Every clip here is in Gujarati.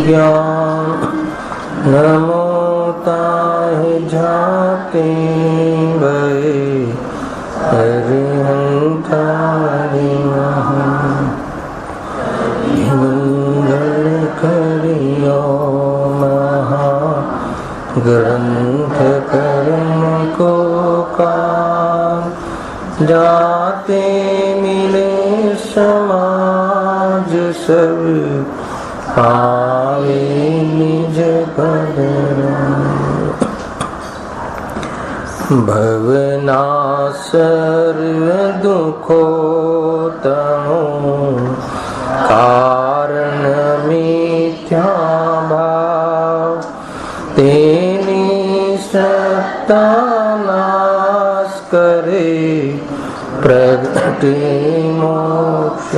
ज्ञान नमोता है जाते गए हरिहंतारि मंगल करियो महा ग्रंथ कर्म को काल जाते मिले समाज सब पावे निज पद भवना सर्व दुखो तमो कारण मिथ्या भाव तेनी सत्ता नाश करे प्रगटे मोक्ष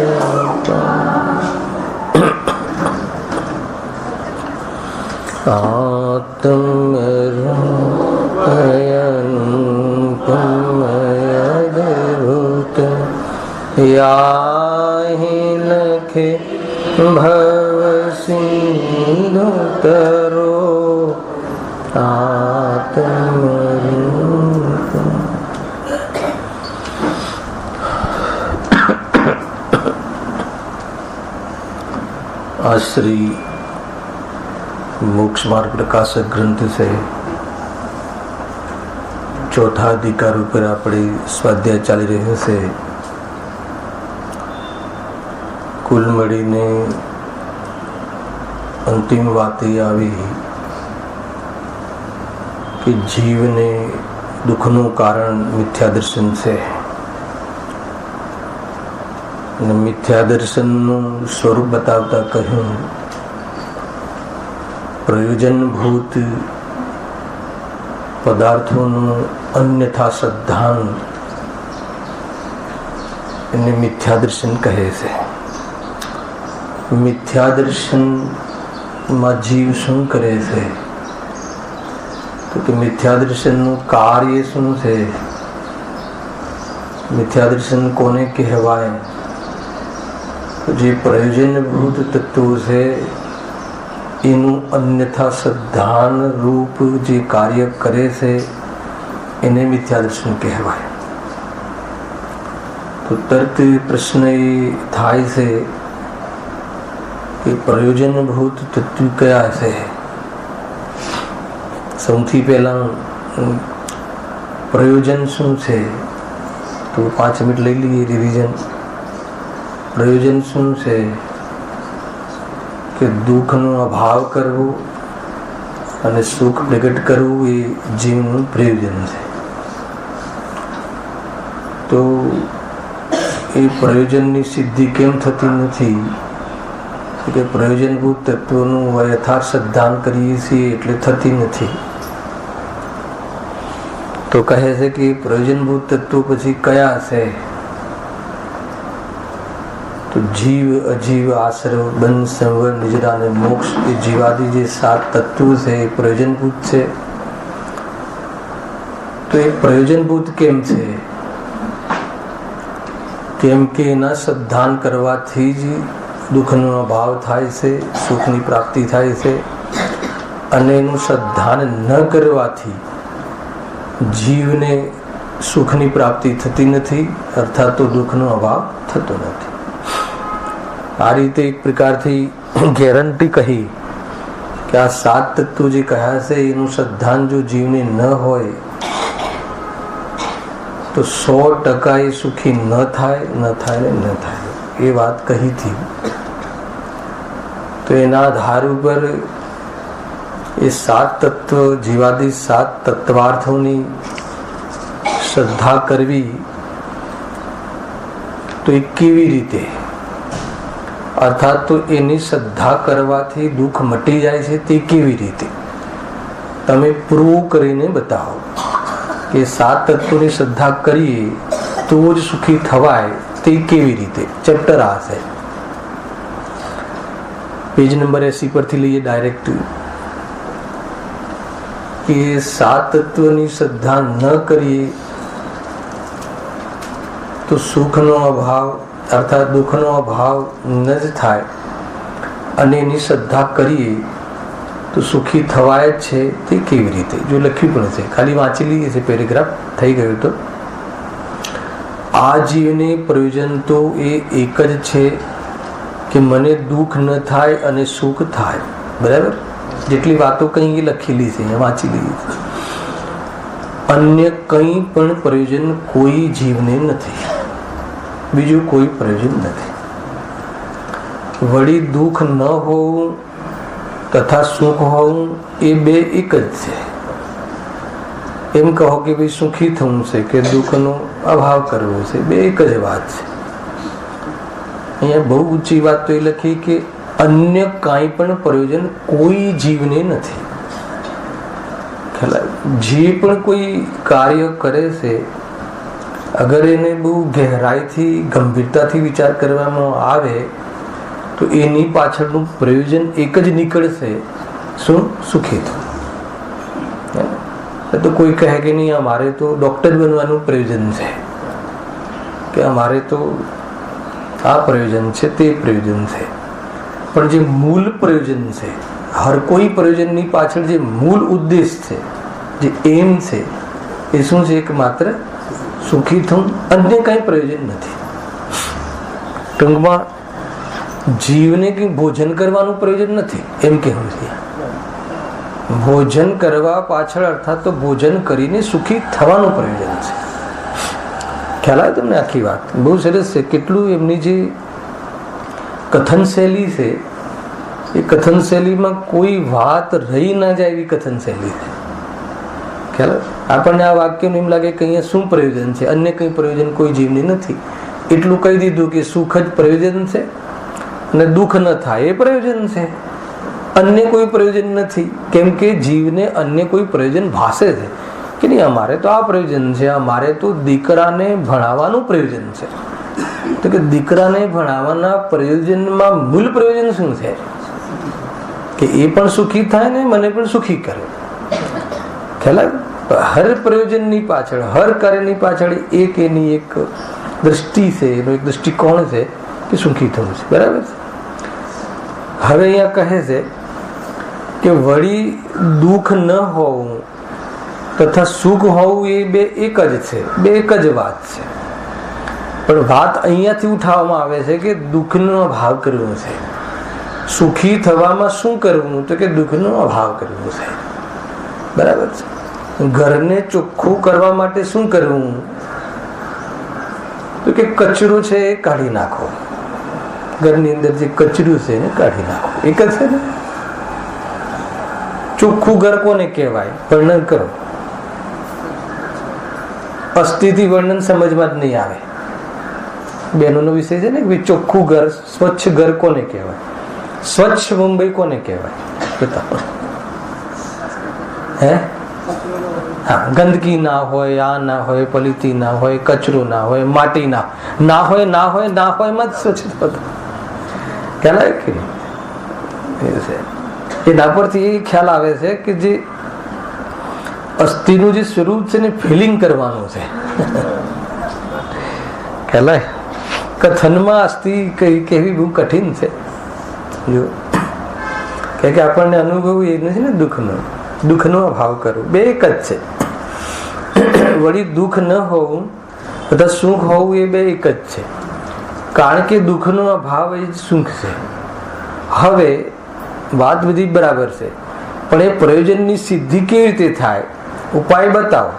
आत्मरूपयनुपमयद्भुत याहि लखे भव सिंधु तरो आत्मरूप। श्री मोक्ष मार्ग प्रकाशक ग्रंथ से चौथा अधिकार पर આપણે સ્વાધ્યાય ચાલી રહ્યો છે। કુલ મળીને અંતિમ વાત એ આવી કે જીવને દુઃખનું કારણ મિથ્યા દર્શન છે અને મિથ્યા દર્શનનું સ્વરૂપ બતાવતા કહ્યું પ્રયોજનભૂત પદાર્થોનું અન્યથા શ્રદ્ધાન એને મિથ્યા દર્શન કહે છે। મિથ્યા દર્શનમાં જીવ શું કરે છે તો કે મિથ્યા દર્શનનું કાર્ય શું છે, મિથ્યા દર્શન કોને કહેવાય? જે પ્રયોજનભૂત તત્વો છે એનું અન્યથા શ્રદ્ધાન રૂપ જે કાર્ય કરે છે એને મિથ્યા દર્શન કહેવાય। તો તરત પ્રશ્ન એ થાય છે કે પ્રયોજનભૂત તત્વ કયા છે? સૌથી પહેલા પ્રયોજન શું છે? તો 5 મિનિટ લઈ લઈએ રિવિઝન। પ્રયોજન શું છે કે દુઃખનો અભાવ કરવો અને સુખ પ્રગટ કરવું એ જીવનું પ્રયોજન છે। તો એ પ્રયોજનની સિદ્ધિ કેમ થતી નથી? કે પ્રયોજનભૂત તત્વોનું યથાર્થ શ્રદ્ધાન કરીએ છીએ એટલે થતી નથી। તો કહે છે કે પ્રયોજનભૂત તત્વો પછી કયા છે? તો જીવ, અજીવ, આશ્રવ, બંધ, સંવર, નિજરા અને મોક્ષ એ જીવાદી જે 7 તત્વો છે એ પ્રયોજનભૂત છે। તો એ પ્રયોજનભૂત કેમ છે? કેમ કે એના શ્રદ્ધાન કરવાથી જ દુઃખનો અભાવ થાય છે, સુખની પ્રાપ્તિ થાય છે, અને એનું શ્રદ્ધાન ન કરવાથી જીવને સુખની પ્રાપ્તિ થતી નથી, અર્થાત તો દુઃખનો અભાવ થતો નથી। આ રીતે એક પ્રકારથી ગેરંટી કહી કે આ 7 તત્વો જે કહ્યા છે એનું શ્રદ્ધાન જો જીવને ન હોય તો 100% એ સુખી ન થાય એ વાત કહી હતી। તો એના આધાર ઉપર એ 7 તત્વ જીવાદી 7 તત્વાર્થોની શ્રદ્ધા કરવી તો એ કેવી રીતે, અર્થાત તો એની શ્રદ્ધા કરવાથી દુઃખ મટી જાય છે તે કેવી રીતે તમે પ્રૂવ કરીને બતાવો કે 7 તત્વોની શ્રદ્ધા કરીએ તો જ સુખી થવાય, તે કેવી રીતે? ચેપ્ટર આ છે, પેજ નંબર 80 પરથી લઈએ ડાયરેક્ટ કે 7 તત્વની શ્રદ્ધા ન કરીએ તો સુખનો અભાવ અર્થાત દુઃખનો અભાવ ન જ થાય અને એની શ્રદ્ધા કરીએ તો સુખી થવાય જ છે. તે કેવી રીતે? જો લખ્યું પણ છે, ખાલી વાંચી લઈએ છે પેરેગ્રાફ, થઈ ગયું. તો આ જીવને પ્રયોજન તો એ એક જ છે કે મને દુઃખ ન થાય અને સુખ થાય. બરાબર? જેટલી વાતો કંઈ લખેલી છે અહીંયા વાંચી લઈએ છે. અન્ય કંઈ પણ પ્રયોજન કોઈ જીવને નથી, બીજું કોઈ પ્રયોજન નથી. વળી દુઃખ ન હોવું તથા સુખ હોવું એ બે એક જ છે. એમ કહો કે ભાઈ સુખી થવું છે કે દુઃખનો અભાવ કરવો છે, બે એક જ વાત છે. અહીંયા બહુ ઊંચી વાત તો એ લખી કે અન્ય કાંઈ પણ પ્રયોજન કોઈ જીવને નથી. જે પણ કોઈ કાર્ય કરે છે, અગર એને બહુ ગહેરાઈથી ગંભીરતાથી વિચાર કરવામાં આવે તો એની પાછળનું પ્રયોજન એક જ નીકળશે. શું? સુખી થવું. તો કોઈ કહે કે નહીં અમારે તો ડૉક્ટર બનવાનું પ્રયોજન છે, કે અમારે તો આ પ્રયોજન છે, તે પ્રયોજન છે. પણ જે મૂળ પ્રયોજન છે, હર કોઈ પ્રયોજનની પાછળ જે મૂળ ઉદ્દેશ છે, જે એમ છે, એ શું છે? એક માત્ર સુખી થવું. અન્ય કંઈ પ્રયોજન નથી. ટૂંકમાં જીવને કંઈ ભોજન કરવાનું પ્રયોજન નથી, એમ કહેવું છે. ભોજન કરવા પાછળ અર્થાત તો ભોજન કરીને સુખી થવાનું પ્રયોજન છે. ખ્યાલ આવે તમને? આખી વાત બહુ સરસ છે. કેટલું એમની જે કથન શૈલી છે, એ કથન શૈલીમાં કોઈ વાત રહી ના જાય એવી કથન શૈલી છે. ખ્યાલ આવે? આપણને આ વાક્યનું એમ લાગે કે અહીંયા શું પ્રયોજન છે? અન્ય કંઈ પ્રયોજન કોઈ જીવને નથી. એટલું કહી દીધું કે સુખ જ પ્રયોજન છે અને દુઃખ ન થાય એ પ્રયોજન છે. અન્ય કોઈ પ્રયોજન નથી. કેમ કે જીવને અન્ય કોઈ પ્રયોજન ભાસે છે કે નહીં, અમારે તો આ પ્રયોજન છે, અમારે તો દીકરાને ભણાવવાનું પ્રયોજન છે. તો કે દીકરાને ભણાવવાના પ્રયોજનમાં મૂળ પ્રયોજન શું છે? કે એ પણ સુખી થાય ને મને પણ સુખી કરે. ખ્યાલ આવે? હર પ્રયોજનની પાછળ, હર કાર્યની પાછળ એક એની એક દ્રષ્ટિ છે, એનો એક દૃષ્ટિકોણ છે કે સુખી થવું છે. બરાબર છે? હવે અહીંયા કહે છે કે વળી દુઃખ ન હોવું તથા સુખ હોવું એ બે એક જ છે, બે એક જ વાત છે. પણ વાત અહીંયાથી ઉઠાવવામાં આવે છે કે દુઃખનો અભાવ કરવો છે. સુખી થવામાં શું કરવું? તો કે દુઃખનો અભાવ કરવો છે. બરાબર છે? ઘરને ચોખ્ખું કરવા માટે શું કરવું? તો કે કચરો છે એ કાઢી નાખો. ઘરની અંદર જે કચરું છે એને કાઢી નાખો. એક જ છે ને? ચોખ્ખું ઘર કોને કહેવાય? વર્ણન કરો. અસ્થિથી વર્ણન સમજમાં જ નહીં આવે. બહેનોનો વિષય છે ને કે ચોખ્ખું ઘર, સ્વચ્છ ઘર કોને કહેવાય? સ્વચ્છ મુંબઈ કોને કહેવાય? બતાવો. હે? હા, ગંદકી ના હોય, આ ના હોય, પલીતી ના હોય, કચરો ના હોય, માટી ના હોય, ના હોય માં જ સ્વચ્છ ખ્યાલ આવે કે એના પરથી એ ખ્યાલ આવે છે કે જે અસ્થિનું જે સ્વરૂપ છે ને ફિલિંગ કરવાનું છે. ખ્યાલ આવે? કથનમાં અસ્થિ કેવી બહુ કઠિન છે. જો કે આપણને અનુભવ એ નથી ને દુઃખનો અભાવ કરવો, બે એક જ છે. વળી દુઃખ ન હોવું તથા સુખ હોવું એ બે એક જ છે. કારણ કે દુઃખનો અભાવ એ જ સુખ છે. હવે વાત બધી બરાબર છે, પણ એ પ્રયોજનની સિદ્ધિ કેવી રીતે થાય? ઉપાય બતાવો.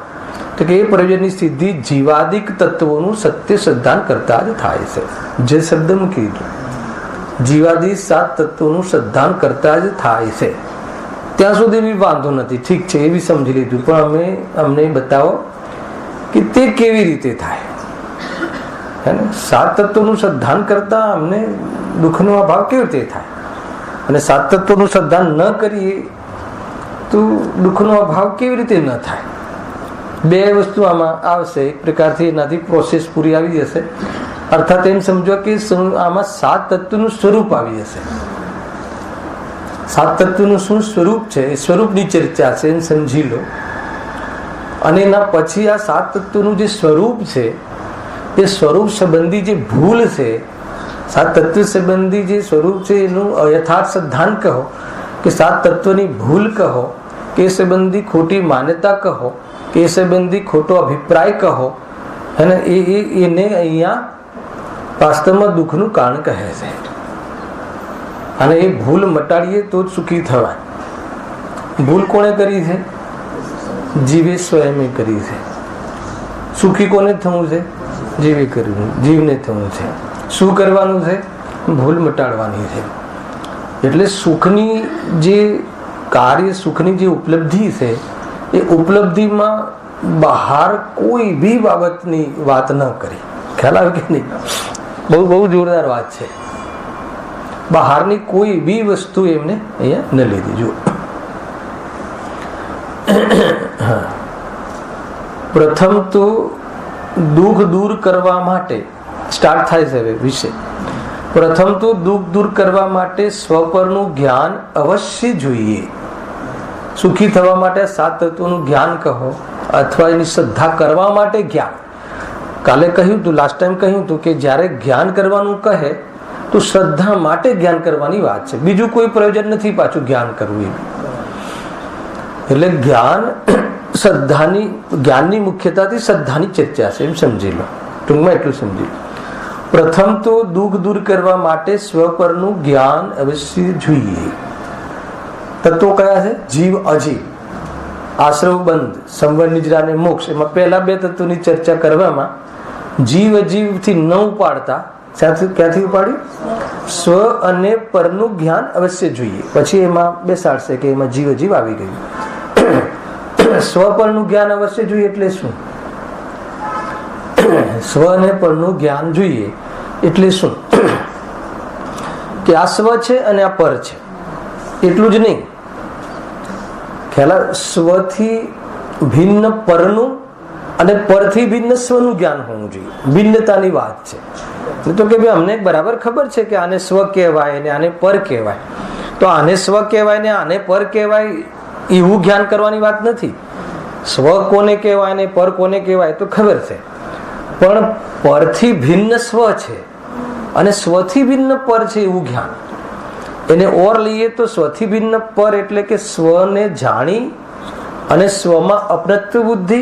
તો કે એ પ્રયોજનની સિદ્ધિ જીવાદિક તત્વોનું સત્ય શ્રદ્ધાન કરતા જ થાય છે. જે શબ્દ મૂકી દીધું, જીવાદિક 7 તત્વોનું શ્રદ્ધાન કરતા જ થાય છે. ત્યાં સુધી બી વાંધો નથી, ઠીક છે, એ બી સમજી લીધું. પણ અમને બતાવો કે તે કેવી રીતે થાય. 7 તત્વોનું શ્રદ્ધાન કરતા અમને દુઃખનો અભાવ કેવી રીતે થાય? અને 7 તત્વોનું શ્રદ્ધાન ન કરીએ તો દુઃખનો અભાવ કેવી રીતે ન થાય? બે વસ્તુ આમાં આવશે. એક પ્રકારથી એનાથી પ્રોસેસ પૂરી આવી જશે. અર્થાત એમ સમજો કે આમાં 7 તત્વનું સ્વરૂપ આવી જશે. 7 તત્વનું શું સ્વરૂપ છે એ સ્વરૂપની ચર્ચા છે, એમ સમજી લો. અને એના પછી આ 7 તત્વનું જે સ્વરૂપ છે એ સ્વરૂપ સંબંધી જે ભૂલ છે, સાત તત્વ સંબંધી જે સ્વરૂપ છે એનું અયથાર્થ સિદ્ધાંત કહો કે સાત તત્વની ભૂલ કહો કે એ સંબંધી ખોટી માન્યતા કહો કે એ સંબંધી ખોટો અભિપ્રાય કહો, અને એને અહીંયા વાસ્તવમાં દુઃખનું કારણ કહે છે. અને એ ભૂલ મટાડીએ તો જ સુખી થવાય. ભૂલ કોણે કરી છે? જીવે સ્વયં કરી છે. સુખી કોને થવું છે? જીવે કર્યું, જીવને થવું છે. શું કરવાનું છે? ભૂલ મટાડવાની છે. એટલે સુખની જે કાર્ય, સુખની જે ઉપલબ્ધિ છે એ ઉપલબ્ધિમાં બહાર કોઈ બી બાબતની વાત ન કરી. ખ્યાલ આવે કે નહીં? બહુ બહુ જોરદાર વાત છે. બહારની કોઈ બી વસ્તુ એમને અહીંયા ન લીધી. જુઓ, પ્રથમ તો દુઃખ દૂર કરવા માટે સ્ટાર્ટ થાય છે હવે વિષય. પ્રથમ તો દુઃખ દૂર કરવા માટે સ્વપરનું જ્ઞાન અવશ્ય જોઈએ. સુખી થવા માટે સાત તત્વોનું જ્ઞાન કહો અથવા એની શ્રદ્ધા કરવા માટે જ્ઞાન. કાલે કહ્યું તું, લાસ્ટ ટાઈમ કહ્યું તું કે જ્યારે જ્ઞાન કરવાનું કહે તો શ્રદ્ધા માટે જ્ઞાન કરવાની વાત છે. બીજું કોઈ પ્રયોજન નથી પાછું જ્ઞાન કરવું. એટલે જ્ઞાન શ્રદ્ધાની, જ્ઞાનની મુખ્યતાથી શ્રદ્ધાની ચર્ચા છે, એમ સમજી લો. ટૂંકમાં એટલું સમજી લો. પ્રથમ તો દુઃખ દૂર કરવા માટે સ્વપરનું જ્ઞાન અવશ્ય જોઈએ. તત્વો કયા છે? જીવ, અજીવ, આશ્રવ બંધ, સંવર, નિજરા અને મોક્ષ. એમાં પહેલા બે તત્વોની ચર્ચા કરવામાં જીવ અજીવથી ન ઉપાડતા ક્યાંથી ઉપાડ્યું? સ્વ અને પરનું જ્ઞાન અવશ્ય જોઈએ. પછી એમાં બેસાડશે કે એમાં જીવ અજીવ આવી ગયું. સ્વ પરનું જ્ઞાન અવશ્ય જોઈએ એટલે શું? સ્વ અને પરનું જ્ઞાન જોઈએ એટલે શું? કે આ સ્વ છે અને આ પર છે, એટલું જ નહીં. ખ્યાલ, સ્વથી ભિન્ન પરનું અને પરથી ભિન્ન સ્વનું જ્ઞાન હોવું જોઈએ. ભિન્નતાની વાત છે. તો કે ભાઈ અમને બરાબર ખબર છે કે આને સ્વ કહેવાય ને આને પર કહેવાય, તો આને સ્વ કહેવાય ને આને પર કહેવાય એવું જ્ઞાન કરવાની વાત નથી. સ્વ કોને કહેવાય ને પર કોને કહેવાય તો ખબર છે, પણ પરથી ભિન્ન સ્વ છે અને સ્વથી ભિન્ન પર છે એવું જ્ઞાન. એને ઓર લઈએ તો સ્વથી ભિન્ન પર એટલે કે સ્વને જાણી અને સ્વમાં અપનત્વ બુદ્ધિ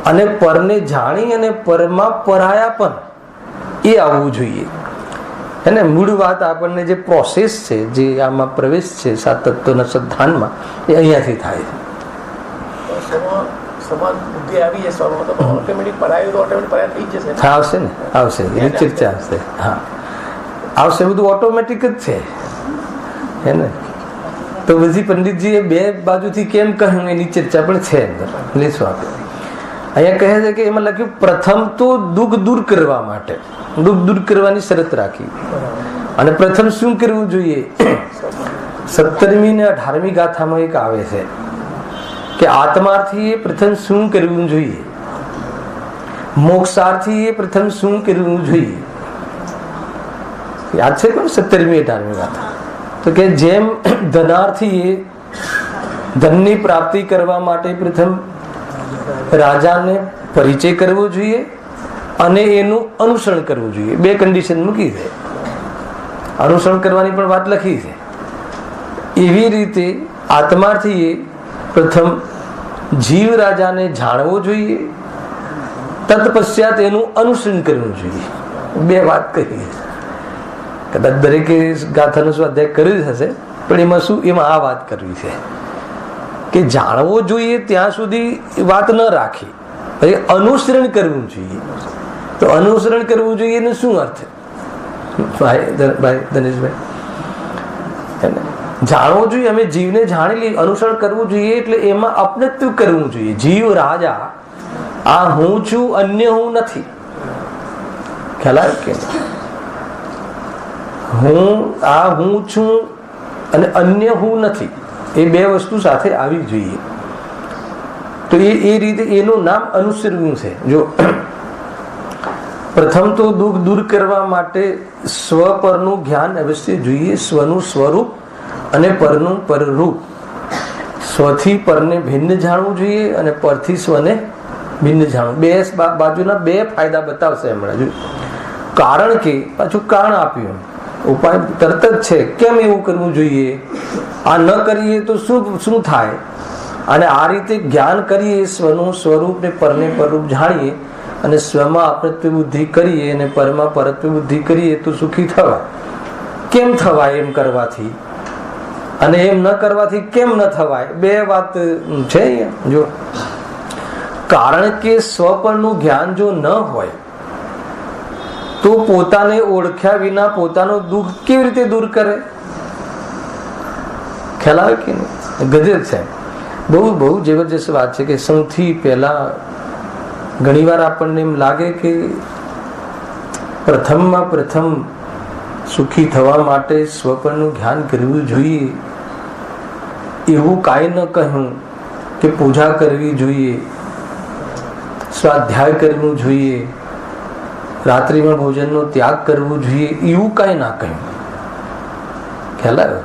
અને પરને જાણી અને પરમાં પરાયા પણ એ આવવું જોઈએ. એને મૂળ વાત આપણને જે પ્રોસેસ છે, જે આમાં પ્રવેશ છે સાત તત્વના સિદ્ધાંતમાં, એ અહીંયાથી થાય છે. આવશે ને, આવશે, એની ચર્ચા આવશે. હા, આવશે. બધું ઓટોમેટિક જ છે, હે ને? તો પછી પંડિતજીએ બે બાજુથી કેમ કહ્યું એની ચર્ચા પણ છે અંદર. લેશું આપણે. અહીંયા કહે છે કે એમાં લખ્યું પ્રથમ તો દુઃખ દૂર કરવા માટે, દુઃખ દૂર કરવાની શરત રાખી. અને પ્રથમ શું કરવું જોઈએ? 17મી ને 18મી ગાથામાં એક આવે છે કે આત્માર્થી એ પ્રથમ શું કરવું જોઈએ, મોક્ષાર્થી એ પ્રથમ શું કરવું જોઈએ. યાદ છે કોણ? 17મી 18મી ગાથા. તો કે જેમ ધનાર્થી એ ધનની પ્રાપ્તિ કરવા માટે પ્રથમ રાજાને પરિચય કરવો જોઈએ અને એનું અનુસરણ કરવું જોઈએ. બે કન્ડિશન મૂકી છે. અનુસરણ કરવાની પણ વાત લખી છે. એવી રીતે આત્માર્થી એ પ્રથમ જીવ રાજાને જાણવો જોઈએ, તત્પશ્ચાત એનું અનુસરણ કરવું જોઈએ. બે વાત કહી. કદાચ દરેકે ગાથાનો સ્વાધ્યાય કર્યું જ હશે, પણ એમાં શું, એમાં આ વાત કરવી છે કે જાણવો જોઈએ ત્યાં સુધી વાત ન રાખી, પછી અનુસરણ કરવું જોઈએ. તો અનુસરણ કરવું જોઈએ એનો શું અર્થ? ભાઈ ધનેશભાઈ, જાણવો જોઈએ, અમે જીવને જાણી લઈએ. અનુસરણ કરવું જોઈએ એટલે એમાં અપનત્વ કરવું જોઈએ. જીવ રાજા, આ હું છું, અન્ય હું નથી. ખ્યાલ આવે કે હું છું અને અન્ય હું નથી, એ બે વસ્તુ સાથે આવી જોઈએ. તો એ રીતે એનું નામ અનુસરવું છે. જો પ્રથમ તો દુઃખ દૂર કરવા માટે સ્વ પરનું જ્ઞાન અવશ્ય જોઈએ. સ્વનું સ્વરૂપ અને પરનું પરરૂપ. સ્વથી પરને ભિન્ન જાણવું જોઈએ અને પરથી સ્વને ભિન્ન જાણવું. બે બાજુના બે ફાયદા બતાવશે હમણાં. જો કારણ કે પાછું કારણ આપ્યું, ઉપાય તરત જ છે. કેમ એવું કરવું જોઈએ, આ ન કરીએ તો શું થાય, અને આ રીતે જ્ઞાન કરીએ, સ્વનું સ્વરૂપ ને પરને પરરૂપ જાણીએ અને સ્વમાં અપરત્વ બુદ્ધિ કરીએ અને પરમાં પરત્વ બુદ્ધિ કરીએ તો સુખી થવાય. કેમ થવાય એમ કરવાથી, અને એમ ન કરવાથી કેમ ન થવાય, બે વાત છે અહીંયા. જો કારણ કે સ્વપરનું જ્ઞાન જો ન હોય તો પોતાને ઓળખ્યા વિના પોતાનું દુઃખ કેવી રીતે દૂર કરે? ખ્યાલ આવે કે નહીં? ગજબ છે. બહુ બહુ જબરજસ્ત વાત છે કે સૌથી પહેલા ઘણીવાર આપણને એમ લાગે કે પ્રથમમાં પ્રથમ સુખી થવા માટે સ્વપરનું જ્ઞાન કરવું જોઈએ. એવું કાંઈ ન કહ્યું કે પૂજા કરવી જોઈએ, સ્વાધ્યાય કરવું જોઈએ, રાત્રિમાં ભોજનનો ત્યાગ કરવો જોઈએ, એવું કાંઈ ના કહ્યું. ખ્યાલ આવે?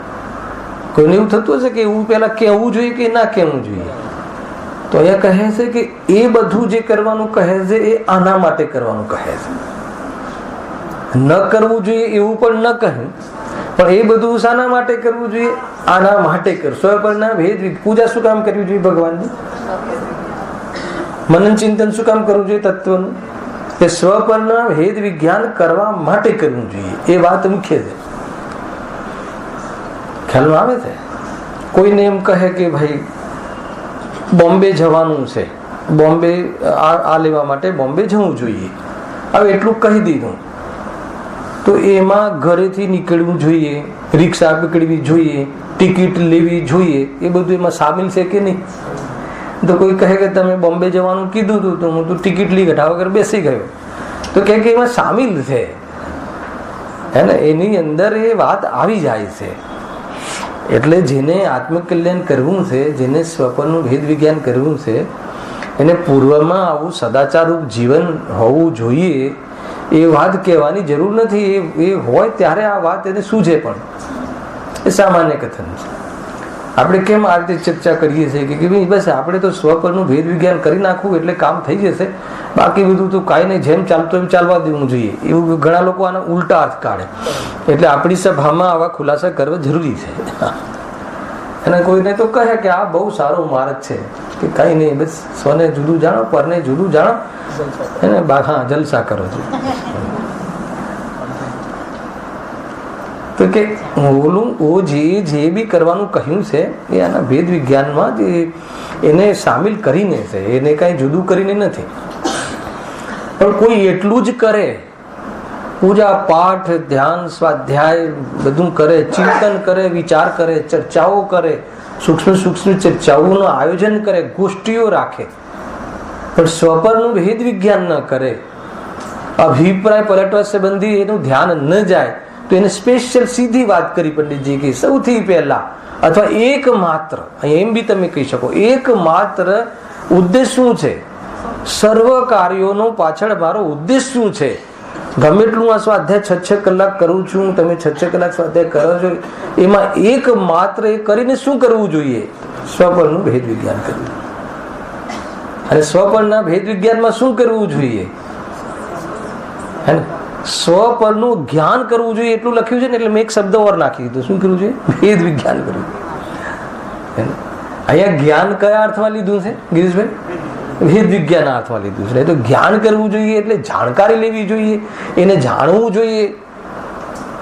કોઈને એવું થતું હશે કે એવું પેલા કહેવું જોઈએ કે ના કહેવું જોઈએ? તો અહીંયા કહે છે કે એ બધું જે કરવાનું કહે છે એ આના માટે કરવાનું કહે છે. ન કરવું જોઈએ એવું પણ ન કહ્યું, પણ એ બધું શાના માટે કરવું જોઈએ? આના માટે કર. સ્વપરના ભેદ. પૂજા શું કામ કરવી જોઈએ ભગવાનની? મનન ચિંતન શું કામ કરવું જોઈએ તત્વનું? એ સ્વપરના ભેદ વિજ્ઞાન કરવા માટે કરવું જોઈએ. એ વાત મુખ્ય છે. ખ્યાલ આવે છે? કોઈને એમ કહે કે ભાઈ બોમ્બે જવાનું છે, બોમ્બે આ લેવા માટે બોમ્બે જવું જોઈએ, હવે એટલું કહી દીધું, તો એમાં ઘરેથી નીકળવું જોઈએ, રિક્ષા પકડવી જોઈએ, ટિકિટ લેવી જોઈએ, એ બધું એમાં સામેલ છે કે નહીં? તો કોઈ કહે કે તમે બોમ્બે જવાનું કીધું હતું તો હું તો ટિકિટ લઈ ઘટા વગર બેસી ગયો, તો કે એમાં સામેલ છે, હે ને? એની અંદર એ વાત આવી જાય છે. એટલે જેને આત્મકલ્યાણ કરવું છે, જેને સ્વપનનું ભેદ વિજ્ઞાન કરવું છે, એને પૂર્વમાં આવું સદાચારરૂપ જીવન હોવું જોઈએ. એ વાત કહેવાની જરૂર નથી. એ હોય ત્યારે આ વાત એને સૂઝે, પણ એ સામાન્ય કથન છે. આપણે કેમ આ રીતે ચર્ચા કરીએ છીએ કે ભાઈ બસ આપણે તો સ્વપરનું ભેદ વિજ્ઞાન કરી નાખવું એટલે કામ થઈ જશે, બાકી બધું તો કાંઈ નહીં, જેમ ચાલતો એમ ચાલવા દેવું જોઈએ. એવું ઘણા લોકો આના ઉલટા અર્થ કાઢે. એટલે આપણી સભામાં આવા ખુલાસા કરવા જરૂરી છે. અને કોઈને તો કહે કે આ બહુ સારો માર્ગ છે કે કાંઈ નહીં, બસ સ્વને જુદું જાણો, પરને જુદું જાણો, એને હા જલસા કરો છો. તો કે ઓલું જે બી કરવાનું કહ્યું છે એ આના ભેદ વિજ્ઞાનમાં જ એને સામેલ કરીને છે, એને કાંઈ જુદું કરીને નથી. પણ કોઈ એટલું જ કરે, પૂજા પાઠ ધ્યાન સ્વાધ્યાય બધું કરે, ચિંતન કરે, વિચાર કરે, ચર્ચાઓ કરે, સૂક્ષ્મ સૂક્ષ્મ ચર્ચાઓનું આયોજન કરે, ગોષ્ઠીઓ રાખે, પણ સ્વપરનું ભેદ વિજ્ઞાન ન કરે, અભિપ્રાય પલટવા સંબંધી એનું ધ્યાન ન જાય, તો એને સ્પેશિયલ સીધી વાત કરી પંડિતજી કે સૌથી પહેલા અથવા એકમાત્ર, એમ બી તમે કહી શકો, એકમાત્ર ઉદ્દેશ શું છે? સર્વ કાર્યોનો પાછળ મારો ઉદ્દેશ શું છે? ગમે એટલું આ સ્વાધ્યાય 6 કલાક કરું છું, તમે 6 કલાક સ્વાધ્યાય કરો છો, એમાં એકમાત્ર એ કરીને શું કરવું જોઈએ? સ્વપરનું ભેદ વિજ્ઞાન કરવું. અને સ્વપરના ભેદ વિજ્ઞાનમાં શું કરવું જોઈએ? હે ને? સ્વપરનું જ્ઞાન કરવું જોઈએ એટલું લખ્યું છે ને, એટલે મેં એક શબ્દ ઓર નાખી દીધો. શું કરવું જોઈએ? ભેદ વિજ્ઞાન કરવું. અહીંયા જ્ઞાન કયા અર્થમાં લીધું છે ગિરીશભાઈ? ભેદ વિજ્ઞાન અર્થમાં લીધું છે. તો જ્ઞાન કરવું જોઈએ એટલે જાણકારી લેવી જોઈએ, એને જાણવું જોઈએ.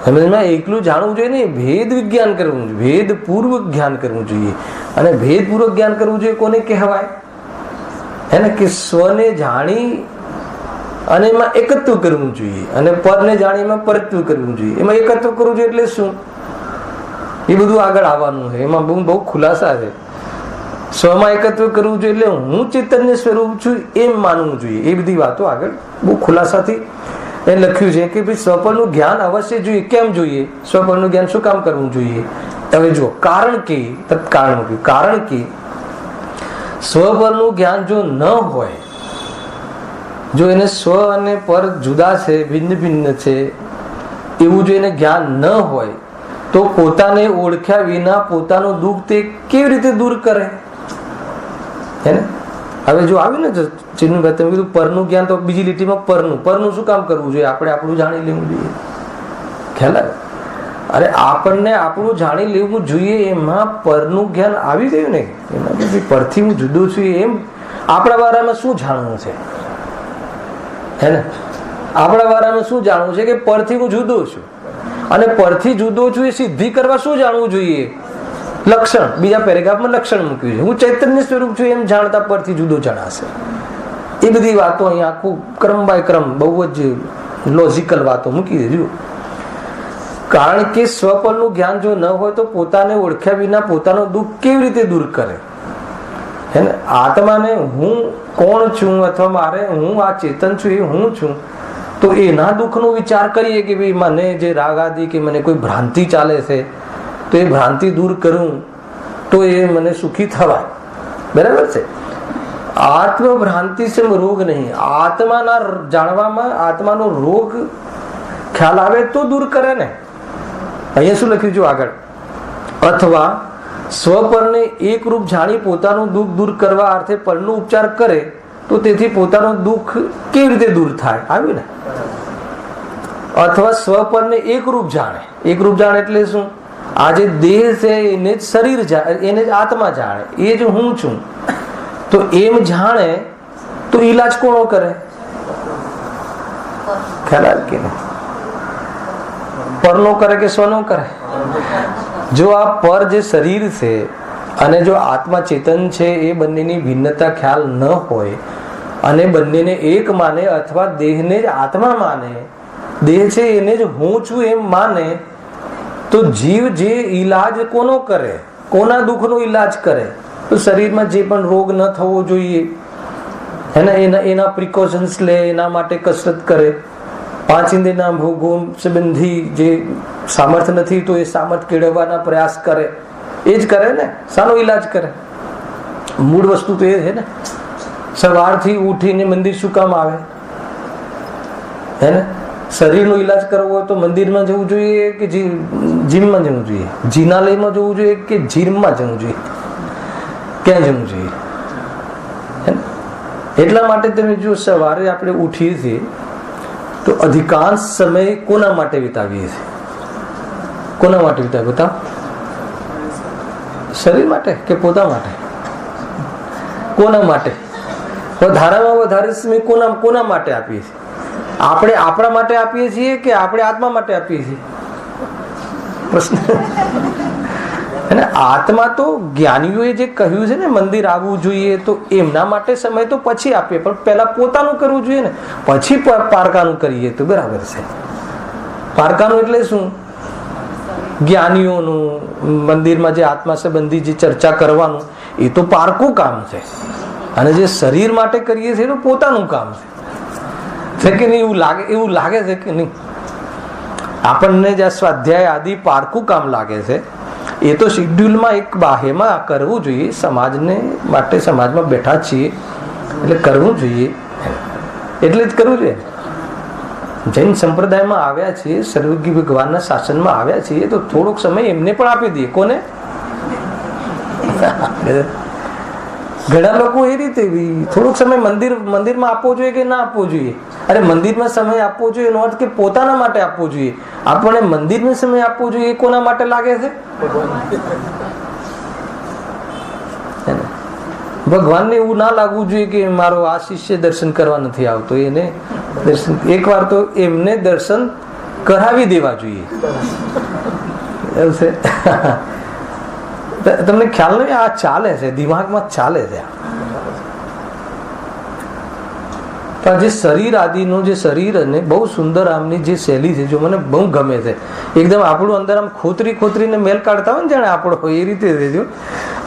સમજમાં એકલું જાણવું જોઈએ નહીં, ભેદ વિજ્ઞાન કરવું જોઈએ, ભેદપૂર્વક જ્ઞાન કરવું જોઈએ. અને ભેદપૂર્વક જ્ઞાન કરવું જોઈએ કોને કહેવાય? હે ને? કે સ્વને જાણી અને એમાં એકત્વ કરવું જોઈએ, અને પરને જાણી એમાં પરત્વ કરવું જોઈએ. એમાં એકત્વ કરવું જોઈએ એટલે શું? એ બધું આગળ આવવાનું છે, એમાં બહુ ખુલાસા છે. સ્વમાં એકત્વ કરવું જોઈએ એટલે હું ચૈતન્ય સ્વરૂપ છું એમ માનવું જોઈએ. એ બધી વાતો આગળ બહુ ખુલાસાથી એ લખ્યું છે કે ભાઈ સ્વપરનું જ્ઞાન અવશ્ય જોઈએ. કેમ જોઈએ? સ્વપરનું જ્ઞાન શું કામ કરવું જોઈએ? હવે જો કારણ કે તત્કારણ મૂક્યું. કારણ કે સ્વપરનું જ્ઞાન જો ન હોય, જો એને સ્વ અને પર જુદા છે, ભિન્ન ભિન્ન છે, એવું જો એને જ્ઞાન ન હોય, તો પોતાને ઓળખ્યા વિના પોતાનું દુઃખ તે કેવી રીતે દૂર કરે? હે ને? હવે જો આવ્યું ને ચિન્મયભાઈ, તમે કીધું પરનું જ્ઞાન, તો બીજી લીટીમાં પરનું શું કામ કરવું જોઈએ? આપણે આપણું જાણી લેવું જોઈએ. ખ્યાલ આવે? અરે આપણને આપણું જાણી લેવું જોઈએ, એમાં પરનું જ્ઞાન આવી ગયું ને, એમાં પરથી હું જુદો છું એમ આપણા વારામાં શું જાણવું છે? હે ને, આપણા વારામાં શું જાણવું છે કે પરથી હું જુદો છું, અને પરથી જુદો છું એ સિદ્ધિ કરવા શું જાણવું જોઈએ? લક્ષણ. બીજા પેરેગ્રાફમાં લક્ષણ મૂક્યું છે. હું ચૈતન્ય સ્વરૂપ છું એમ જાણતા પરથી જુદો જણાશે. એ બધી વાતો અહીંયા આખું ક્રમ બાય ક્રમ બહુ જ લોજિકલ વાતો મૂકી દેજો. કારણ કે સ્વપરનું જ્ઞાન જો ન હોય તો પોતાને ઓળખ્યા વિના પોતાનું દુઃખ કેવી રીતે દૂર કરે? હે ને, આત્માને હું કોણ છું અથવા મારે હું આ ચેતન છું એ હું છું, તો એના દુઃખનો વિચાર કરીએ કે ભાઈ મને જે રાગ આદિ કે મને કોઈ ભ્રાંતિ ચાલે છે, તો એ ભ્રાંતિ દૂર કરું તો એ મને સુખી થવાય. બરાબર છે? આત્મભ્રાંતિ સે રોગ નહીં, આત્માના જાણવામાં આત્માનો રોગ ખ્યાલ આવે તો દૂર કરે ને. અહીંયા શું લખ્યું છે આગળ? અથવા સ્વપરને એક રૂપ જાણી પોતાનું દુઃખ દૂર કરવા અર્થે પરનો ઉપચાર કરે તો તેથી પોતાનું દુઃખ કેવી રીતે દૂર થાય? આવ્યું ને? અથવા સ્વપરને એક રૂપ જાણે. એક રૂપ જાણે એટલે શું? આ જે દેહ છે એને જ શરીર જાણે, એને જ આત્મા જાણે, એ જ હું છું. તો એમ જાણે તો ઈલાજ કોનો કરે? ખ્યાલ કે પરનો કરે કે સ્વનો કરે? જો આ પર જે શરીર છે અને જો આત્મા ચેતન છે એ બંનેની ભિન્નતા ખ્યાલ ન હોય અને બંનેને એક માને અથવા દેહને જ આત્મા માને, દેહ છે એને જ હું છું એમ માને, તો જીવ જે ઈલાજ કોનો કરે? કોના દુઃખનો ઈલાજ કરે? તો શરીરમાં જે પણ રોગ ન થવો જોઈએ એના પ્રિકોશન્સ લે, એના માટે કસરત કરે. 5 ઇન્દ્રિયના ભોગો સંબંધી જે સામર્થ્ય નથી તો એ સામર્થ્ય કેળવવાના પ્રયાસ કરે. એ જ કરે ને. શાનો ઈલાજ કરે? મૂળ વસ્તુ તો એ છે ને. સવારથી ઉઠીને મંદિર શું કામ આવે? હે ને, શરીરનો ઈલાજ કરવો હોય તો મંદિરમાં જવું જોઈએ કે જીમમાં જવું જોઈએ? જીનાલયમાં જવું જોઈએ કે જીમમાં જવું જોઈએ? ક્યાં જવું જોઈએ? એટલા માટે તમે જો સવારે આપણે ઉઠીએ છીએ તો અધિકાંશ સમય કોના માટે વિતાવીએ છીએ? કોના માટે વિતાવીએ? બતાવો. શરીર માટે કે પોતા માટે? કોના માટે? વધારામાં વધારે સમય કોના માટે આપીએ છીએ? આપણે આપણા માટે આપીએ છીએ કે આપણે આત્મા માટે આપીએ છીએ? પ્રશ્ન. અને આત્મા તો જ્ઞાનીઓએ જે કહ્યું છે ને મંદિર આવવું જોઈએ, તો એમના માટે સમય તો પછી આપીએ, પણ પહેલા પોતાનું કરવું જોઈએ ને, પછી પારકાનું કરીએ તો બરાબર છે. પારકાનું એટલે શું? જ્ઞાનીઓનું મંદિરમાં જે આત્મા સંબંધી જે ચર્ચા કરવાનું એ તો પારકું કામ છે, અને જે શરીર માટે કરીએ છીએ એ પોતાનું કામ છે કે નહીં? એવું લાગે છે કે નહીં? આપણને જે સ્વાધ્યાય આદિ પારકું કામ લાગે છે, એ તો શિડ્યુલમાં એક બાહ્યમાં કરવું જોઈએ. સમાજને માટે સમાજમાં બેઠા છીએ એટલે કરવું જોઈએ, એટલે જ કરવું જોઈએ. જૈન સંપ્રદાયમાં આવ્યા છીએ, સર્વજ્ઞ ભગવાનના શાસનમાં આવ્યા છીએ, તો થોડોક સમય એમને પણ આપી દઈએ. કોને? ઘણા લોકો એ રીતે થોડોક સમય મંદિરમાં આપવો જોઈએ કે ના આપવો જોઈએ? અરે મંદિરમાં સમય આપવો જોઈએ એનો અર્થ કે પોતાના માટે આપવો જોઈએ. આપણને મંદિરમાં સમય આપવો જોઈએ એ કોના માટે લાગે છે? ભગવાનને એવું ના લાગવું જોઈએ કે મારો આ શિષ્ય દર્શન કરવા નથી આવતો, એને દર્શન એકવાર તો એમને દર્શન કરાવી દેવા જોઈએ. એવું છે? તમને ખ્યાલ નહીં? આ ચાલે છે, દિમાગમાં ચાલે છે. પણ જે શરીર આદિનું જે શરીર અને બહુ સુંદર આમની જે શૈલી છે, જો મને બહુ ગમે છે. એકદમ આપણું અંદર આમ ખોતરીને મેલ કાઢતા હોય ને જાણે આપણો હોય એ રીતે રહેજો.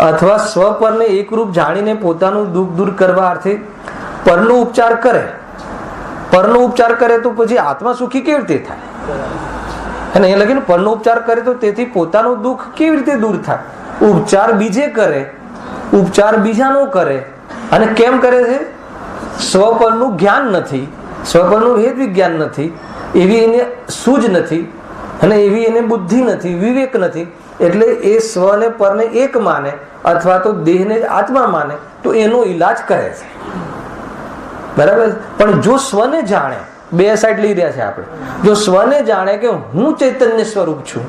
અથવા સ્વપરને એકરૂપ જાણીને પોતાનું દુઃખ દૂર કરવા અર્થે પરનો ઉપચાર કરે. પરનો ઉપચાર કરે તો પછી આત્મા સુખી કેવી રીતે થાય? અને એ લખીને પરનો ઉપચાર કરે તો તેથી પોતાનું દુઃખ કેવી રીતે દૂર થાય? ઉપચાર બીજે કરે, ઉપચાર બીજાનો કરે. અને કેમ કરે છે? સ્વપરનું જ્ઞાન નથી, સ્વપરનું હેત વિજ્ઞાન નથી, એવી એને સૂઝ નથી, અને એવી એને બુદ્ધિ નથી, વિવેક નથી. એટલે એ સ્વ ને પરને એક માને અથવા તો દેહને આત્મા માને, તો એનો ઈલાજ કરે છે, બરાબર. પણ જો સ્વને જાણે, બે સાઈડ લઈ રહ્યા છે આપણે, જો સ્વને જાણે કે હું ચૈતન્ય સ્વરૂપ છું,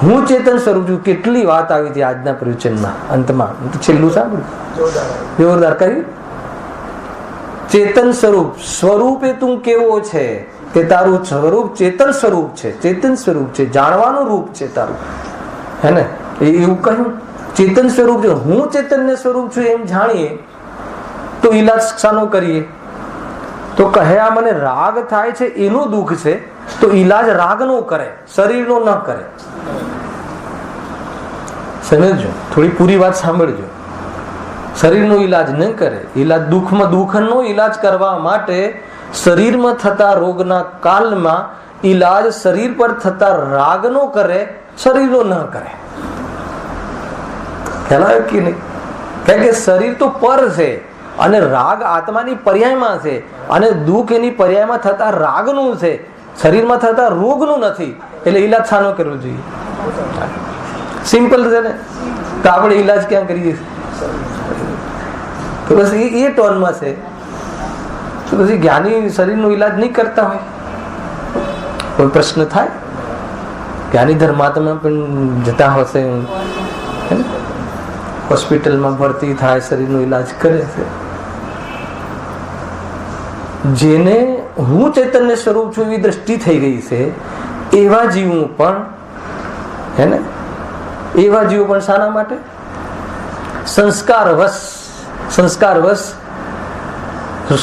હું ચેતન સ્વરૂપ છું. કેટલી વાત આવી હતી આજના પ્રવચનમાં અંતમાં, છેલ્લું સાંભળ્યું, જોરદાર કર્યું. ચેતન સ્વરૂપ, સ્વરૂપે તું કેવો છે કે તારું સ્વરૂપ ચેતન સ્વરૂપ છે, ચેતન સ્વરૂપ છે, જાણવાનું રૂપ છે તારું, હે ને, એવું કહ્યું. ચેતન સ્વરૂપ છે, હું ચેતન્ય સ્વરૂપ છું એમ જાણીએ તો ઈલાજ શાનો કરીએ? તો કહે આ મને રાગ થાય છે એનું દુઃખ છે, તો ઈલાજ રાગનો કરે, શરીરનો ન કરે. સમજો, થોડી પૂરી વાત સાંભળજો. શરીરનો ઈલાજ ન કરે, ઈલાજ દુઃખમાં દુઃખનો ઈલાજ કરવા માટે શરીરમાં થતા રોગના કાલમાં ઈલાજ શરીર પર થતા રાગનો કરે, શરીરનો ન કરે. ખ્યાલ આવ્યો કે નહીં? કારણ કે શરીર તો પર છે અને રાગ આત્માની પર્યાયમાં છે, અને દુઃખ એની પર્યાયમાં થતા રાગનું છે, શરીરમાં થતા રોગનું નથી. એટલે ઈલાજ શાનો કરવો જોઈએ? સિમ્પલ છે ને. તો આપણે ઈલાજ ક્યાં કરીએ? તો બસ એ ટોનમાં છે. તો પછી જ્ઞાની શરીરનો ઈલાજ નહીં કરતા હોય, કોઈ પ્રશ્ન થાય? જ્ઞાની ધર્માત્મા પણ જતા હશે, હોસ્પિટલમાં ભરતી થાય, શરીરનો ઈલાજ કરે છે. જેને હું ચૈતન્ય સ્વરૂપ છું એવી દ્રષ્ટિ થઈ ગઈ છે, એવા જીવો પણ, હે ને, એવા જીવો પણ શાના માટે? સંસ્કારવશ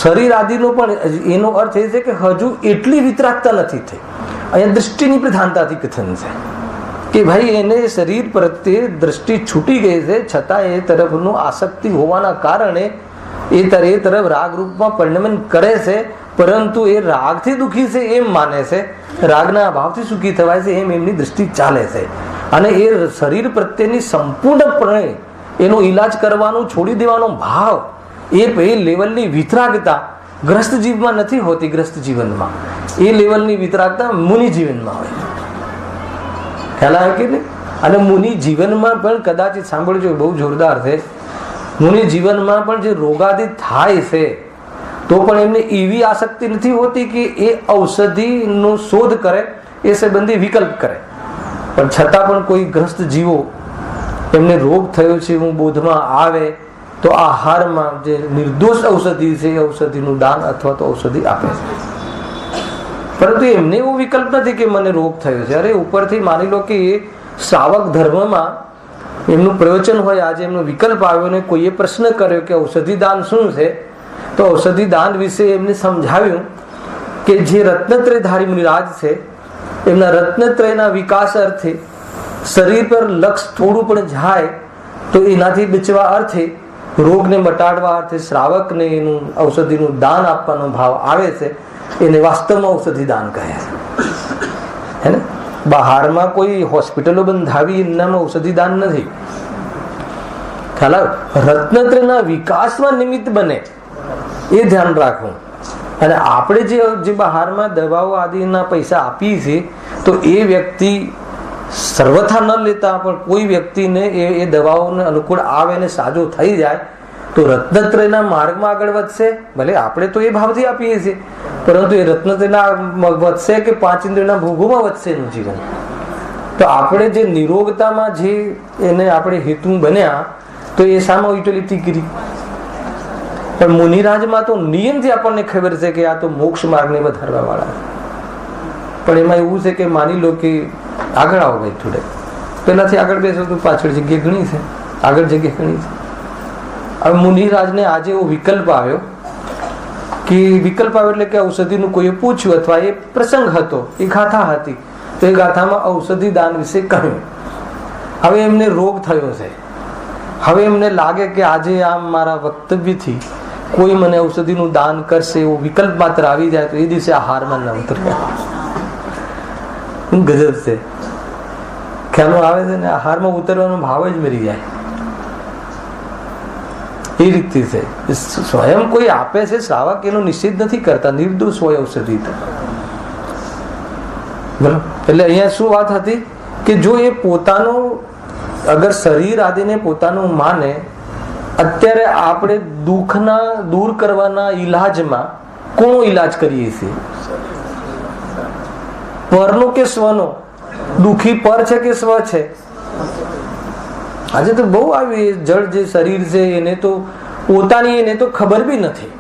શરીર આદિનો પણ એનો અર્થ એ છે કે હજુ એટલી વિતરાગતા નથી થઈ. અહીંયા દ્રષ્ટિની પ્રધાનતાથી કથન છે કે ભાઈ એને શરીર પ્રત્યે દ્રષ્ટિ છૂટી ગઈ છે, છતાં એ તરફનું આસક્તિ હોવાના કારણે એ તરફ રાગ રૂપમાં પરિણમન કરે છે, પરંતુ એ રાગથી દુઃખી છે એમ માને છે, રાગના અભાવથી સુખી થવાય છે એમ એમની દ્રષ્ટિ ચાલે છે. અને એ શરીર પ્રત્યેની સંપૂર્ણપણે એનો ઈલાજ કરવાનું છોડી દેવાનો ભાવ, એ લેવલની વિતરાગતા ગ્રસ્ત જીવમાં નથી હોતી. ગ્રસ્ત જીવનમાં એ લેવલની વિતરાગતા મુનિ જીવનમાં હોય. ખ્યાલ આવે કે નહીં? અને મુનિ જીવનમાં પણ કદાચિત સાંભળજો, બહુ જોરદાર છે. મુનિ જીવનમાં પણ જે રોગાદિત થાય છે તો પણ એમને એવી આસક્તિ નથી હોતી કે એ ઔષધિનો શોધ કરે, એ સંબંધી વિકલ્પ કરે. પણ છતાં પણ કોઈ ગ્રસ્ત જીવો એમને રોગ થયો છે હું બોધમાં આવે તો આહારમાં જે નિર્દોષ ઔષધિ છે એ ઔષધિનું દાન અથવા તો ઔષધિ આપે છે. પરંતુ એમને એવો વિકલ્પ નથી કે મને રોગ થયો છે. અરે ઉપરથી માની લો કે એ શ્રાવક ધર્મમાં એમનું પ્રવચન હોય, આજે એમનો વિકલ્પ આવ્યો ને કોઈએ પ્રશ્ન કર્યો કે ઔષધિ દાન શું છે, તો ઔષધિ દાન વિશે એમને સમજાવ્યું કે જે રત્નત્રયધારી મુનિરાજ છે એમના રત્નત્રયના વિકાસ અર્થે શરીર પર લક્ષ થોડું પણ જાય તો એનાથી બચવા અર્થે, રોગને મટાડવા અર્થે શ્રાવકને એનું ઔષધિનું દાન આપવાનો ભાવ આવે છે. એને વાસ્તવમાં ઔષધિ દાન કહે છે, હે ને. બહારમાં કોઈ હોસ્પિટલો બંધાવી એમનામાં ઔષધિ દાન નથી. ખ્યાલ આવે? રત્નત્રયના વિકાસમાં નિમિત્ત બને એ ધ્યાન રાખવું. અને આપણે જે બહારમાં દવાઓ આદિના પૈસા આપીએ છીએ તો એ વ્યક્તિ સર્વથા ન લેતા પણ કોઈ વ્યક્તિને એ દવાઓને અનુકૂળ આવે ને સાજો થઈ જાય તો રત્નત્રયના માર્ગમાં આગળ વધશે. ભલે આપણે તો એ ભાવથી આપીએ છીએ, પરંતુ એ રત્નત્રયના વધશે કે પાંચ ઇન્દ્રિયના ભોગોમાં વધશે એનું જીવન. તો આપણે જે નિરોગતામાં જે એને આપણે હેતુ બન્યા તો એ સામો યુટિલિટી કરી. પણ મુનિરાજમાં તો નિયમથી આપણને ખબર છે કે આ તો મોક્ષ માર્ગને વધારવા વાળા. પણ એમાં એવું છે કે માની લો કે આગળ આવો ભાઈ, થોડે પેલાથી આગળ બેસો તો પાછળ જગ્યા ઘણી છે, આગળ જગ્યા ઘણી છે. હવે મુનિરાજને આજે એવો વિકલ્પ આવ્યો એટલે કે ઔષધિનું કોઈએ પૂછ્યું અથવા એ પ્રસંગ હતો, એ ગાથા હતી, તો એ ગાથામાં ઔષધિ દાન વિશે કહ્યું. હવે એમને રોગ થયો છે, હવે એમને લાગે કે આજે આમ મારા વક્તવ્યથી કોઈ મને ઔષધિનું દાન કરશે એવો વિકલ્પ માત્ર આવી જાય તો એ દિવસે આહારમાં ન ઉતરે. ગજબ છે, ખ્યાલ આવે છે ને. આહારમાં ઉતરવાનો ભાવ જ મરી જાય એ રીતે છે. સ્વયં કોઈ આપે છે, શ્રાવક એનો નિષેધ નથી કરતા, નિર્દોષ હોય ઔષધિ તો. બરાબર. એટલે અહીંયા શું વાત હતી કે જો એ પોતાનું અગર શરીર આદિને પોતાનું માને અત્યારે આપણે દુઃખના દૂર કરવાના ઈલાજમાં કોનો ઈલાજ કરીએ છીએ? પરનો કે સ્વનો? દુઃખી પર છે કે સ્વ છે? આજે તો બહુ આવી જળ જે શરીર છે એને તો પોતાની એને તો ખબર બી નથી.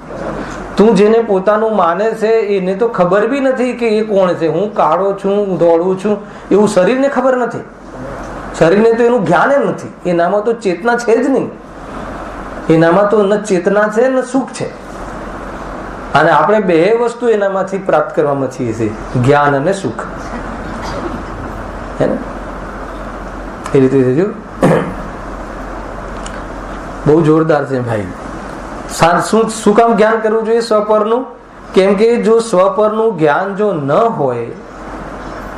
તું જેને પોતાનું માને છે એને તો ખબર બી નથી કે એ કોણ છે. હું કાળો છું, હું દોડું છું, એવું શરીરને ખબર નથી. શરીરને તો એનું જ્ઞાન જ નથી. એનામાં તો ચેતના છે જ નહીં. એનામાં તો ન ચેતના છે ન સુખ છે. અને આપણે બે વસ્તુ એનામાંથી પ્રાપ્ત કરવામાં છીએ છીએ, જ્ઞાન અને સુખ. એ રીતે જો બહુ જોરદાર છે ભાઈ. શું કામ જ્ઞાન કરવું જોઈએ સ્વપરનું? કેમ કે જો સ્વપરનું જ્ઞાન જો ન હોય,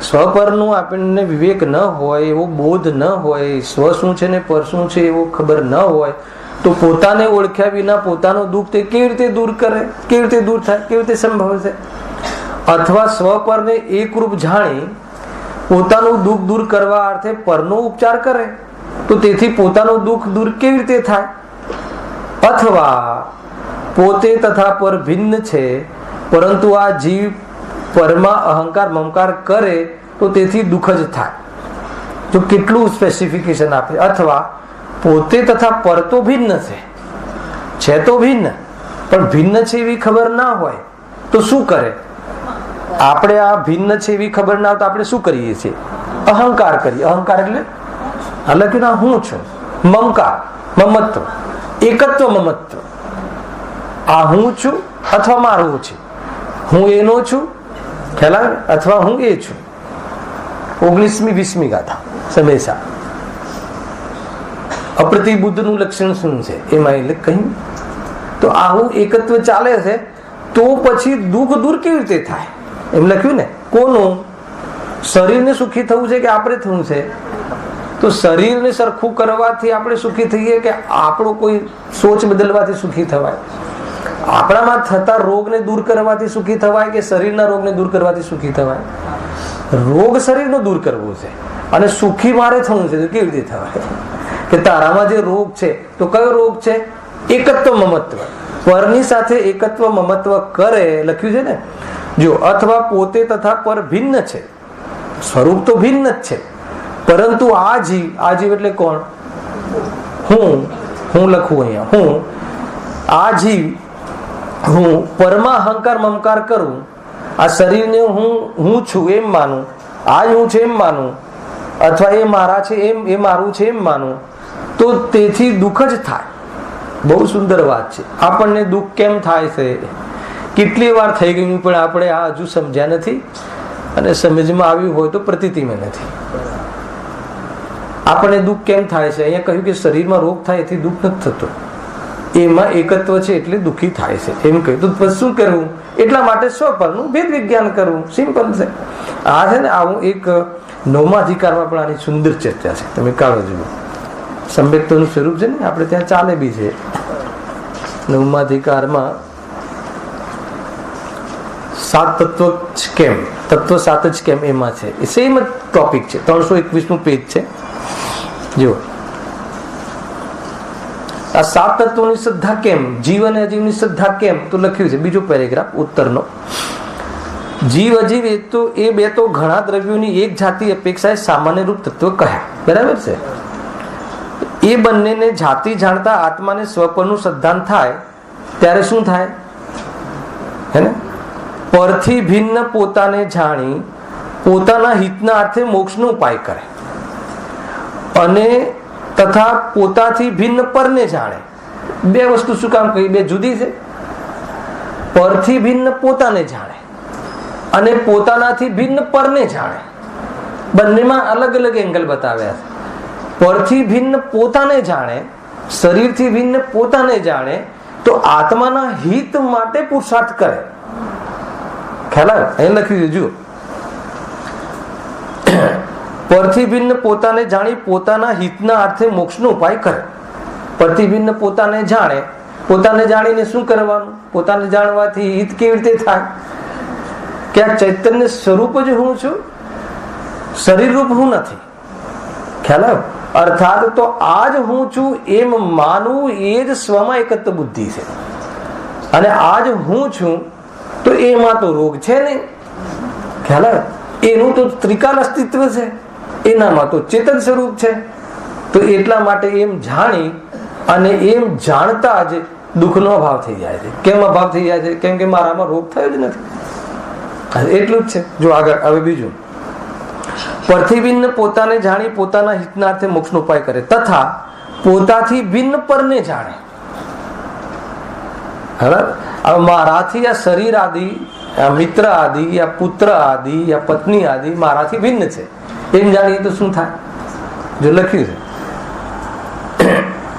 સ્વપરનું આપણને વિવેક ન હોય, એવો બોધ ન હોય, સ્વ શું છે ને પર શું છે એવો ખબર ન હોય, તો પોતાને ઓળખ્યા વિના પોતાનું દુઃખ તે કેવી રીતે દૂર કરે? કેવી રીતે દૂર થાય? કેવી રીતે સંભવ છે? અથવા સ્વપરને એકરૂપ જાણી પોતાનું દુઃખ દૂર કરવા અર્થે પરનો ઉપચાર કરે તો તેથી પોતાનું દુઃખ દૂર કેવી રીતે થાય? અથવા પોતે તથા પર ભિન્ન છે પરંતુ આ જીવ પરમાં અહંકાર મમકાર કરે તો તેથી દુઃખ જ થાય. તો કેટલું સ્પેસિફિકેશન આપે. અથવા પોતે તથા પર તો ભિન્ન છે તો ભિન્ન, પણ ભિન્ન છે એવી ખબર ના હોય તો શું કરે? આપણે આ ભિન્ન છે એવી ખબર ના હોય તો આપણે શું કરીએ છીએ? અહંકાર કરીએ. અહંકાર એટલે હાલાકી હું છું, મમકાર, મમત્વ, એકત્વ મમત્વ. આ હું છું અથવા મારું છે, હું એનો છું, ખ્યાલ આવે? અથવા હું એ છું. 19મી 20મી ગાથા હંમેશા અપ્રતિબુદ્ધનું લક્ષણ શું છે એમાં એટલે કહ્યું. તો આવું એકત્વ ચાલે છે તો પછી દુઃખ દૂર કેવી રીતે થાય? એમ લખ્યું ને. કોનું? શરીરને સુખી થવું છે કે આપણે થવું છે? તો શરીરને સરખું કરવાથી આપણે સુખી થઈએ કે આપણો કોઈ સોચ બદલવાથી સુખી થવાય? આપણામાં થતા રોગને દૂર કરવાથી સુખી થવાય કે શરીરના રોગને દૂર કરવાથી સુખી થવાય? રોગ શરીરનો દૂર કરવો છે અને સુખી મારે થવું છે તો કેવી રીતે થવાય? કે તારામાં જે રોગ છે તો કયો રોગ છે? એકત્વ મમત્વ. પરની સાથે એકત્વ મમત્વ કરે લખ્યું છે ને. જો અથવા પોતે તથા પર ભિન્ન છે, સ્વરૂપ તો ભિન્ન જ છે, પરંતુ આ જીવ એટલે કોણ? હું લખું અહીંયા. હું આ જીવ હું પરમાં અહંકાર મમકાર કરું, આ શરીરને હું છું એમ માનું, આ હું છે એમ માનું, અથવા એ મારા છે એમ, એ મારું છે એમ માનું, તો તેથી દુઃખ જ થાય. બહુ સુંદર વાત છે. આપણને દુઃખ કેમ થાય છે? કેટલી વાર થઈ ગયું પણ આપણે આ હજુ સમજ્યા નથી, અને સમજમાં આવ્યું હોય તો પ્રતીતિમાં નથી. આપણને દુઃખ કેમ થાય છે? અહીંયા કહ્યું કે શરીરમાં રોગ થાય એથી દુઃખ નથી થતો, એમાં એકત્વ છે એટલે દુઃખી થાય છે એમ કહ્યું. તો પછી શું કરવું? એટલા માટે સ્વપરનું ભેદ વિજ્ઞાન કરવું. સિમ્પલ છે. આ છે ને આવું એક 9મા અધિકારમાં પણ આની સુંદર ચર્ચા છે. તમે કાઢો જુઓ. સંવેક્તોનું સ્વરૂપ છે ને આપણે ત્યાં ચાલે બી છે. 9મા અધિકારમાં 7 તત્વ કેમ, તત્વ 7 જ કેમ એમાં છે. એ સેમ જ ટોપિક છે. 321નું પેજ છે. જુઓ આ 7 તત્વોની શ્રદ્ધા કેમ, જીવ અને અજીવની શ્રદ્ધા કેમ, તો લખ્યું છે બીજો પેરેગ્રાફ ઉત્તરનો. જીવ અજીવ એ બે તો ઘણા દ્રવ્યોની એક જાતિ અપેક્ષાએ સામાન્ય રૂપ તત્વ કહ્યા. બરાબર છે. એ બંનેને જાતિ જાણતા આત્માને સ્વપરનું શ્રદ્ધાન થાય ત્યારે શું થાય? હે ને? પરથી ભિન્ન પોતાને જાણી પોતાના હિતના અર્થે મોક્ષનો ઉપાય કરે, અને તથા પોતાથી ભિન્ન પરને જાણે. બે વસ્તુ શું કામ કહી? બે જુદી છે. પરથી ભિન્ન પોતાને જાણે અને પોતાનાથી ભિન્ન પરને જાણે. બંનેમાં અલગ અલગ એંગલ બતાવ્યા છે. પરથી ભિન્ન પોતાને જાણે, શરીરથી ભિન્ન પોતાને જાણે તો આત્માના હિત માટે પુરુષાર્થ કરે. ખ્યાલ આવે? અહીં લખ્યું છે જુઓ. પરથી ભિન્ન પોતાને જાણી પોતાના હિતના અર્થે મોક્ષનો ઉપાય કરે. પરથી ભિન્ન પોતાને જાણે, પોતાને જાણીને શું કરવાનું? પોતાને જાણવાથી હિત કેવી રીતે થાય? કે આ ચૈતન્ય સ્વરૂપ જ હું છું, શરીર રૂપ હું નથી. ખ્યાલ આવે? અર્થાત તો આ જ હું છું એમ માનવું એ જ સ્વમાં એકત્વ બુદ્ધિ છે. અને આ જ હું છું તો એમાં તો રોગ છે નહીં. ખ્યાલ આવે? એનું તો ત્રિકાલ અસ્તિત્વ છે, એનામાં તો ચેતન સ્વરૂપ છે. તો એટલા માટે એમ જાણી અને એમ જાણતા જ દુઃખનો અભાવ થઈ જાય છે. કેમ અભાવ થઈ જાય છે? કેમ કે મારામાં રોગ થયો જ નથી. એટલું જ છે. જો આગળ હવે બીજું, પરથી ભિન્ન પોતાને જાણી પોતાના હિતનાર્થે મોક્ષનો ઉપાય કરે તથા પોતાથી ભિન્ન પરને જાણે. હવે મારાથી આ શરીર આદિ, આ મિત્ર આદિ, આ પુત્ર આદિ, આ પત્ની આદિ મારાથી ભિન્ન છે એમ જાણીએ તો શું થાય? જો લખ્યું છે,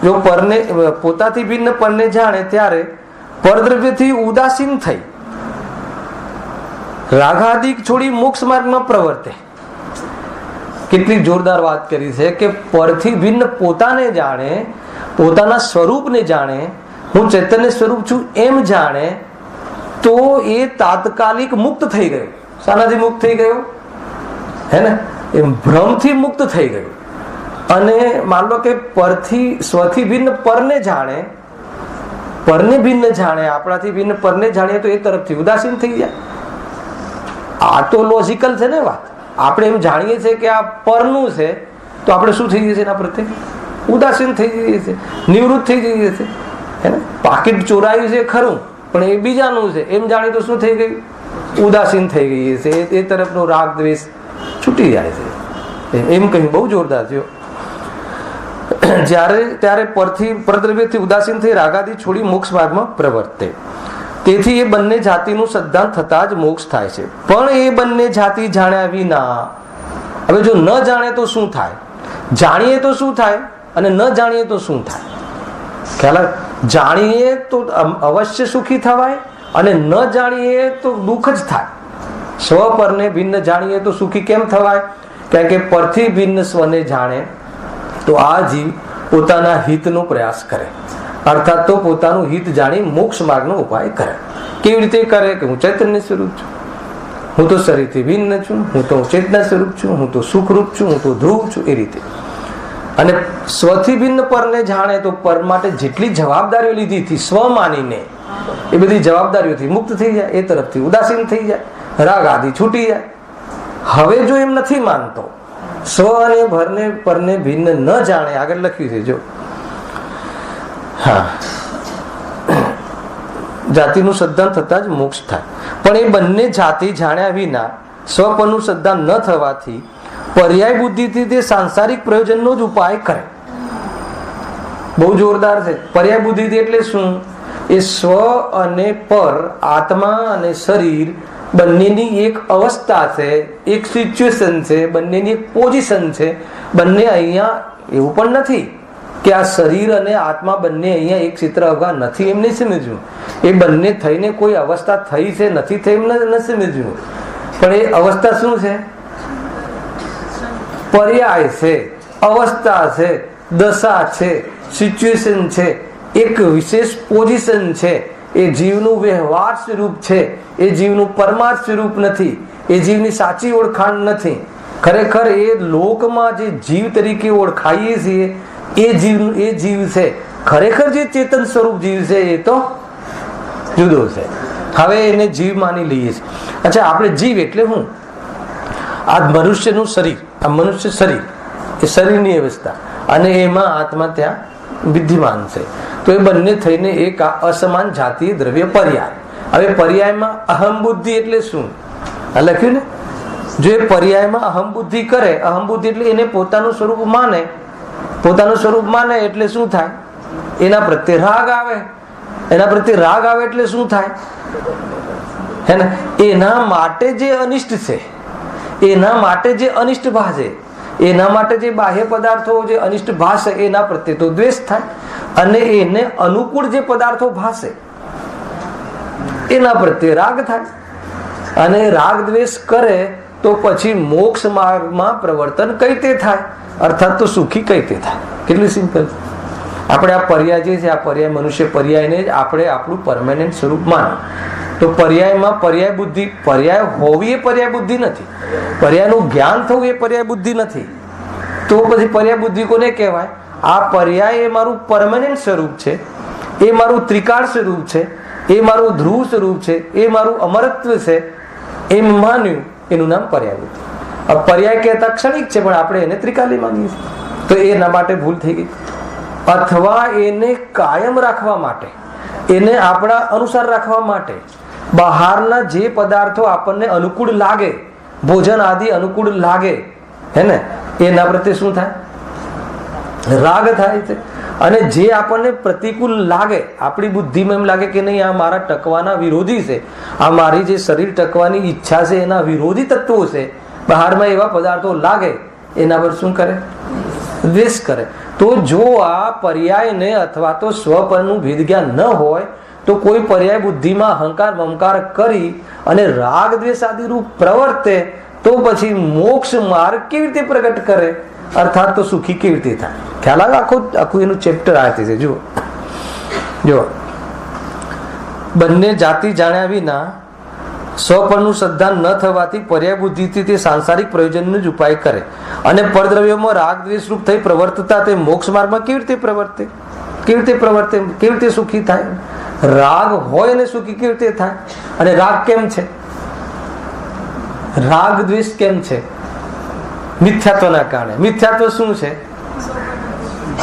જો પરને પોતાથી ભિન્ન પરને જાણે ત્યારે પરદ્રવ્યથી ઉદાસીન થઈ રાગાદિક છોડી મોક્ષ માર્ગમાં પ્રવર્તે. કેટલી જોરદાર વાત કરી છે કે પરથી ભિન્ન પોતાને જાણે, પોતાના સ્વરૂપને જાણે, હું ચૈતન્ય સ્વરૂપ છું એમ જાણે તો એ તાત્કાલિક મુક્ત થઈ ગયો. શાનાથી મુક્ત થઈ ગયો? હે ને? એમ ભ્રમથી મુક્ત થઈ ગયો. અને માન લો કે પરથી સ્વથી ભિન્ન પરને જાણે, પરને ભિન્ન જાણે, આપણાથી ભિન્ન પરને જાણીએ તો એ તરફથી ઉદાસીન થઈ જાય. આ તો લોજિકલ છે ને વાત. આપણે એમ જાણીએ છીએ કે આ પરનું છે તો આપણે શું થઈ જઈએ છીએ? એના પ્રત્યે ઉદાસીન થઈ જઈએ છીએ, નિવૃત્ત થઈ જઈએ છીએ. હે ને? પાકીટ ચોરાયું છે ખરું, પણ એ બીજાનું છે એમ જાણી તો શું થઈ ગયું? ઉદાસીન થઈ ગઈ છે. એ તરફનો રાગ દ્વેષ છૂટી જાય છે. એમ કહ્યું, બહુ જોરદાર થયો. જ્યારે ત્યારે પરથી પરદ્રવ્યથી ઉદાસીન થઈ રાગાદી છોડી મોક્ષ માર્ગમાં પ્રવર્તે. તેથી એ બંને જાતિનું સિદ્ધાંત થતા જ મોક્ષ થાય છે. પણ એ બંને જાતિ જાણ્યા વિના, હવે જો ન જાણે તો શું થાય, જાણીએ તો શું થાય, અને ન જાણીએ તો શું થાય? ખ્યાલ? જાણીએ તો અવશ્ય સુખી થવાય અને ન જાણીએ તો દુઃખ જ થાય. સ્વ પરને ભિન્ન જાણીએ તો સુખી કેમ થવાય? કારણ કે પરથી ભિન્ન સ્વને જાણે તો આ જીવ પોતાના હિતનો પ્રયાસ કરે, અર્થાત તો પોતાનું હિત જાણી મોક્ષ માર્ગનો ઉપાય કરે. કેવી રીતે કરે? કે હું ચૈતન્ય સ્વરૂપ છું, હું તો શરીરથી ભિન્ન છું, હું તો ચેતના સ્વરૂપ છું, હું તો સુખરૂપ છું, હું તો ધ્રુવ છું. એ રીતે. અને સ્વથી ભિન્ન પરને જાણે તો પર માટે જેટલી જવાબદારીઓ લીધી હતી સ્વ માનીને એ બધી જવાબદારીઓથી મુક્ત થઈ જાય, એ તરફથી ઉદાસીન થઈ જાય, રાગ આદિ છૂટી જાય. હવે જો એમ નથી માનતો, સ્વ અને ભરને પરને ભિન્ન ન જાણે, આગળ લખ્યું છે જો, હા, જાતિનું સિદ્ધાંત થતા જ મોક્ષ થાય. પણ એ બંને જાતિ જાણ્યા વિના સ્વપરનું સિદ્ધાંત ન થવાથી પર્યાય બુદ્ધિથી તે સાંસારિક પ્રયોજનનો જ ઉપાય કરે. બહુ જોરદાર છે. પર્યાય બુદ્ધિથી એટલે શું? એ સ્વ અને પર, આત્મા અને શરીર બંનેની એક અવસ્થા છે, એક સિચ્યુએશન છે, બંનેની એક પોઝિશન છે. બંને અહીંયા એવું પણ નથી કે આ શરીર અને આત્મા બંને અહીંયા એક ક્ષેત્ર અવગા નથી એમ નહીં સમજવું. એ બંને થઈને કોઈ અવસ્થા થઈ છે નથી થઈ એમ ન સમજવું. પણ એ અવસ્થા શું છે? પર્યાય છે, અવસ્થા છે, દશા છે, સિચ્યુએશન છે, એક વિશેષ પોઝિશન છે. એ જીવનું વ્યવહાર સ્વરૂપ છે, એ જીવનું પરમાર્થ સ્વરૂપ નથી, એ જીવની સાચી ઓળખાણ નથી. ખરેખર એ લોકમાં જે જીવ તરીકે ઓળખાઈએ છીએ એ જીવ છે. ખરેખર જે ચેતન સ્વરૂપ જીવ છે એ તો જુદો છે. હવે એને જીવ માની લઈએ છીએ. અચ્છા, આપણે જીવ એટલે હું? આ મનુષ્યનું શરીર, આ મનુષ્ય શરીર, એ શરીરની અવસ્થા, અને એમાં આત્મા ત્યાં વિદ્યમાન છે. તો એ બંને થઈને એક અસમાન જાતીય દ્રવ્ય પર્યાય. હવે પર્યાયમાં અહમ બુદ્ધિ એટલે શું? આ લખ્યું ને. જો એ પર્યાયમાં અહમ બુદ્ધિ કરે, અહમ બુદ્ધિ એટલે એને પોતાનું સ્વરૂપ માને, પોતાનું સ્વરૂપ માને એટલે શું થાય? એના પ્રત્યે રાગ આવે. એના પ્રત્યે રાગ આવે એટલે શું થાય? હે ને? એના માટે જે અનિષ્ટ છે, એના માટે જે અનિષ્ટ ભાષે, એના માટે જે બાહ્ય પદાર્થો જે અનિષ્ટ ભાષે એના પ્રત્યે તો દ્વેષ થાય, અને એને અનુકૂળ જે પદાર્થો ભાષે એના પ્રત્યે રાગ થાય. અને રાગ દ્વેષ કરે તો પછી મોક્ષ માર્ગમાં પ્રવર્તન કઈ તે થાય, અર્થાત તો સુખી કઈ તે થાય. કેટલું સિમ્પલ. આપણે આ પર્યાય જે છે, આ પર્યાય મનુષ્ય પર્યાયને જ આપણે આપણું પરમેનન્ટ સ્વરૂપ માનો. તો પર્યાયમાં પર્યાય બુદ્ધિ, પર્યાય હોવી એ પર્યાય બુદ્ધિ નથી, પર્યાયનું જ્ઞાન થવું એ પર્યાય બુદ્ધિ નથી. તો તો પછી પર્યાય બુદ્ધિ કોને કહેવાય? આ પર્યાય એ મારું પરમેનન્ટ સ્વરૂપ છે, એ મારું ત્રિકાળ સ્વરૂપ છે, એ મારું ધ્રુવ સ્વરૂપ છે, એ મારું અમરત્વ છે, એમ માન્યું, એનું નામ પર્યાય બુદ્ધિ. પર્યાય કહેતા ક્ષણિક છે, પણ આપણે એને ત્રિકાલી માનીએ છીએ, તો એના માટે ભૂલ થઈ ગઈ. અથવા એને કાયમ રાખવા માટે, એને આપણા અનુસાર રાખવા માટે બહારના જે પદાર્થો આપણને અનુકૂળ લાગે, ભોજન આદિ અનુકૂળ લાગે, હે ને, એના પ્રત્યે શું થાય? રાગ થાય છે. અને જે આપણને પ્રતિકૂળ લાગે, આપણી બુદ્ધિમાં એમ લાગે કે નહીં, આ મારા ટકવાના વિરોધી છે, આ મારી જે શરીર ટકવાની ઈચ્છા છે એના વિરોધી તત્વો છે, બહારમાં એવા પદાર્થો લાગે, એના પર શું કરે? દ્વેષ કરે. તો જો આ પર્યાયને અથવા તો સ્વ પરનું ભેદ જ્ઞાન ન હોય તો કોઈ પર્યાય બુદ્ધિમાં અહંકાર મમકાર કરી અને રાગ દ્વેષ આદિ રૂપ પ્રવર્તે, તો પછી મોક્ષ માર્ગ કેવી રીતે પ્રગટ કરે? અર્થાત તો સુખી કેવી રીતે થાય? ખ્યાલ આવે? આખું એનું ચેપ્ટર આ છે. જુઓ, બંને જાતિ જાણ્યા વિના સ્વપરનું શ્રદ્ધા ન થવાથી પર્યાય બુદ્ધિથી તે સાંસારિક પ્રયોજનનો જ ઉપાય કરે અને પરદ્રવ્યોમાં રાગ દ્વેષ રૂપ થઈ પ્રવર્તતા તે મોક્ષ માર્ગમાં કેવી રીતે પ્રવર્તે? કેવી રીતે સુખી થાય? રાગ હોય ને સુખી કેવી રીતે થાય? અને રાગ કેમ છે? રાગ દ્વેષ કેમ છે? મિથ્યાત્વના કારણે. મિથ્યાત્વ શું છે?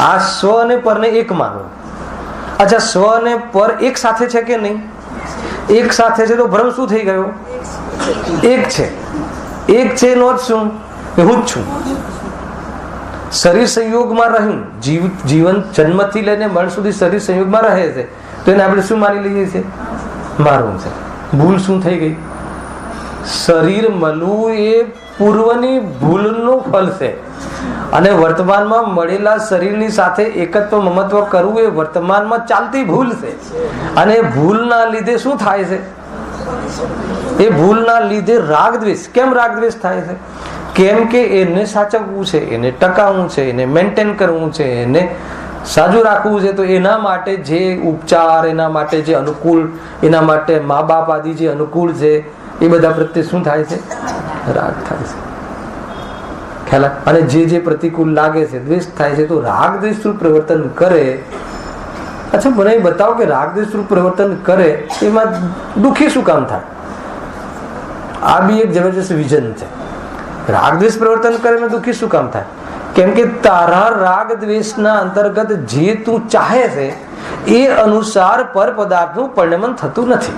આ સ્વ અને પરને એક માનવું. અચ્છા, સ્વ અને પર એક સાથે છે કે નહીં? એક સાથે છે તો ભ્રમ શું થઈ ગયો? એક છે. એક છે નો જ શું? હું જ છું. શરીર સંયોગમાં રહ્યું, જીવન જન્મથી લઈને મરણ સુધી શરીર સંયોગમાં રહે છે, તો એને આપણે શું માની લઈએ છીએ? મારું છે. ભૂલ શું થઈ ગઈ? શરીર મળવું એ પૂર્વની ભૂલનું ફળ છે, અને વર્તમાનમાં મળેલા શરીરની સાથે એકત્વ મમત્વ કરવું એ વર્તમાનમાં ચાલતી ભૂલ છે. અને ભૂલના લીધે શું થાય છે? એ ભૂલના લીધે રાગ દ્વેષ. કેમ રાગ દ્વેષ થાય છે? કેમ કે એને સાચવવું છે, એને ટકાવવું છે, એને મેન્ટેન કરવું છે, એને સાજુ રાખવું છે. તો એના માટે જે ઉપચાર, એના માટે જે અનુકૂળ, એના માટે મા બાપ આદિ જે અનુકૂળ છે, એ બધા પ્રત્યે શું થાય છે? રાગ થાય છે. ખ્યાલ? અને જે પ્રતિકૂળ લાગે છે, દ્વેષ થાય છે. તો રાગ દ્વેષ રૂપ પ્રવર્તન કરે. અચ્છા, મને બતાવો કે રાગ દ્વેષ રૂપ પ્રવર્તન કરે એમાં દુઃખી શું કામ થાય? આ બી એક જબરજસ્ત વિઝન છે. રાગ દ્વેષ પ્રવર્તન કરે ને દુઃખી શું કામ થાય? કેમ કે તારા રાગ દ્વેષના અંતર્ગત જે તું ચાહે છે એ અનુસાર પર પદાર્થનું પરિણમન થતું નથી,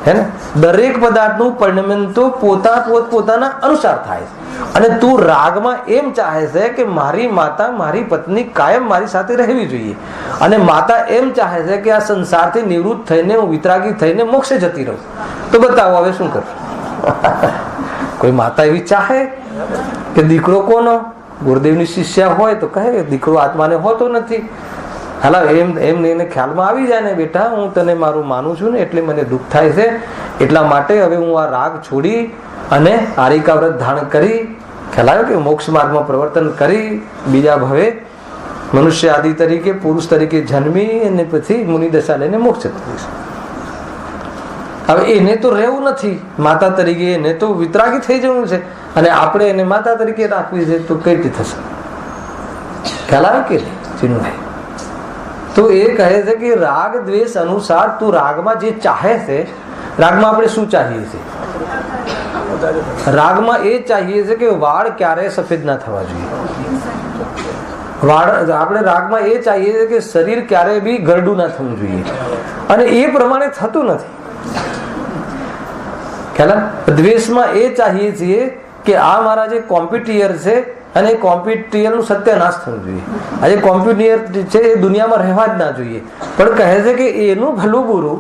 હે ને? દરેક પદાર્થનું પરિણમન તો પોતાના અનુસાર થાય છે. અને તું રાગમાં એમ ચાહે છે કે મારી માતા, મારી પત્ની કાયમ મારી સાથે રહેવી જોઈએ, અને માતા એમ ચાહે છે કે આ સંસારથી નિવૃત્ત થઈને હું વિતરાગી થઈને મોક્ષે જતી રહું. તો બતાવો હવે શું કરું? કોઈ માતા એવી ચાહે કે દીકરો કોનો? ગુરુદેવની શિષ્યા હોય તો કહે દીકરો આત્માને હોતો નથી. હાલા એમ એને ખ્યાલમાં આવી જાય ને, બેટા હું તને મારું માનું છું ને એટલે મને દુઃખ થાય છે, એટલા માટે હવે હું આ રાગ છોડી અને આરિકા વ્રત ધારણ કરી, ખ્યાલ આવ્યો કે મોક્ષ માર્ગમાં પ્રવર્તન કરી, બીજા ભવે મનુષ્ય આદિ તરીકે, પુરુષ તરીકે જન્મી અને પછી મુનિ દશા લઈને મોક્ષ થઈશ. હવે એને તો રહેવું નથી માતા તરીકે, એને તો વિતરાગી થઈ જવું છે, અને આપણે એને માતા તરીકે રાખવી છે, તો કઈ રીતે થશે? ખ્યાલ આવે કે નહીં? તો એ કહે છે કે રાગ દ્વેષ અનુસાર તું રાગમાં જે ચાહે છે, રાગમાં આપણે શું ચાહીએ છીએ? રાગમાં એ ચાહીએ છે કે વાળ ક્યારેય સફેદ ના થવા જોઈએ. વાળ આપણે રાગમાં એ ચાહીએ છીએ કે શરીર ક્યારેય બી ગરડું ના થવું જોઈએ, અને એ પ્રમાણે થતું નથી. ખ્યાલ? દ્વેષમાં એ ચાહીએ છીએ કે આ મારા જે કોમ્પિટિયર છે, અને એ કોમ્પિટિયર નું સત્યાનાશ થવું જોઈએ. આજે કોમ્પિટિયર છે એ દુનિયામાં રહેવા જ ના જોઈએ, પણ કહે છે કે એનું ભલું બુરું,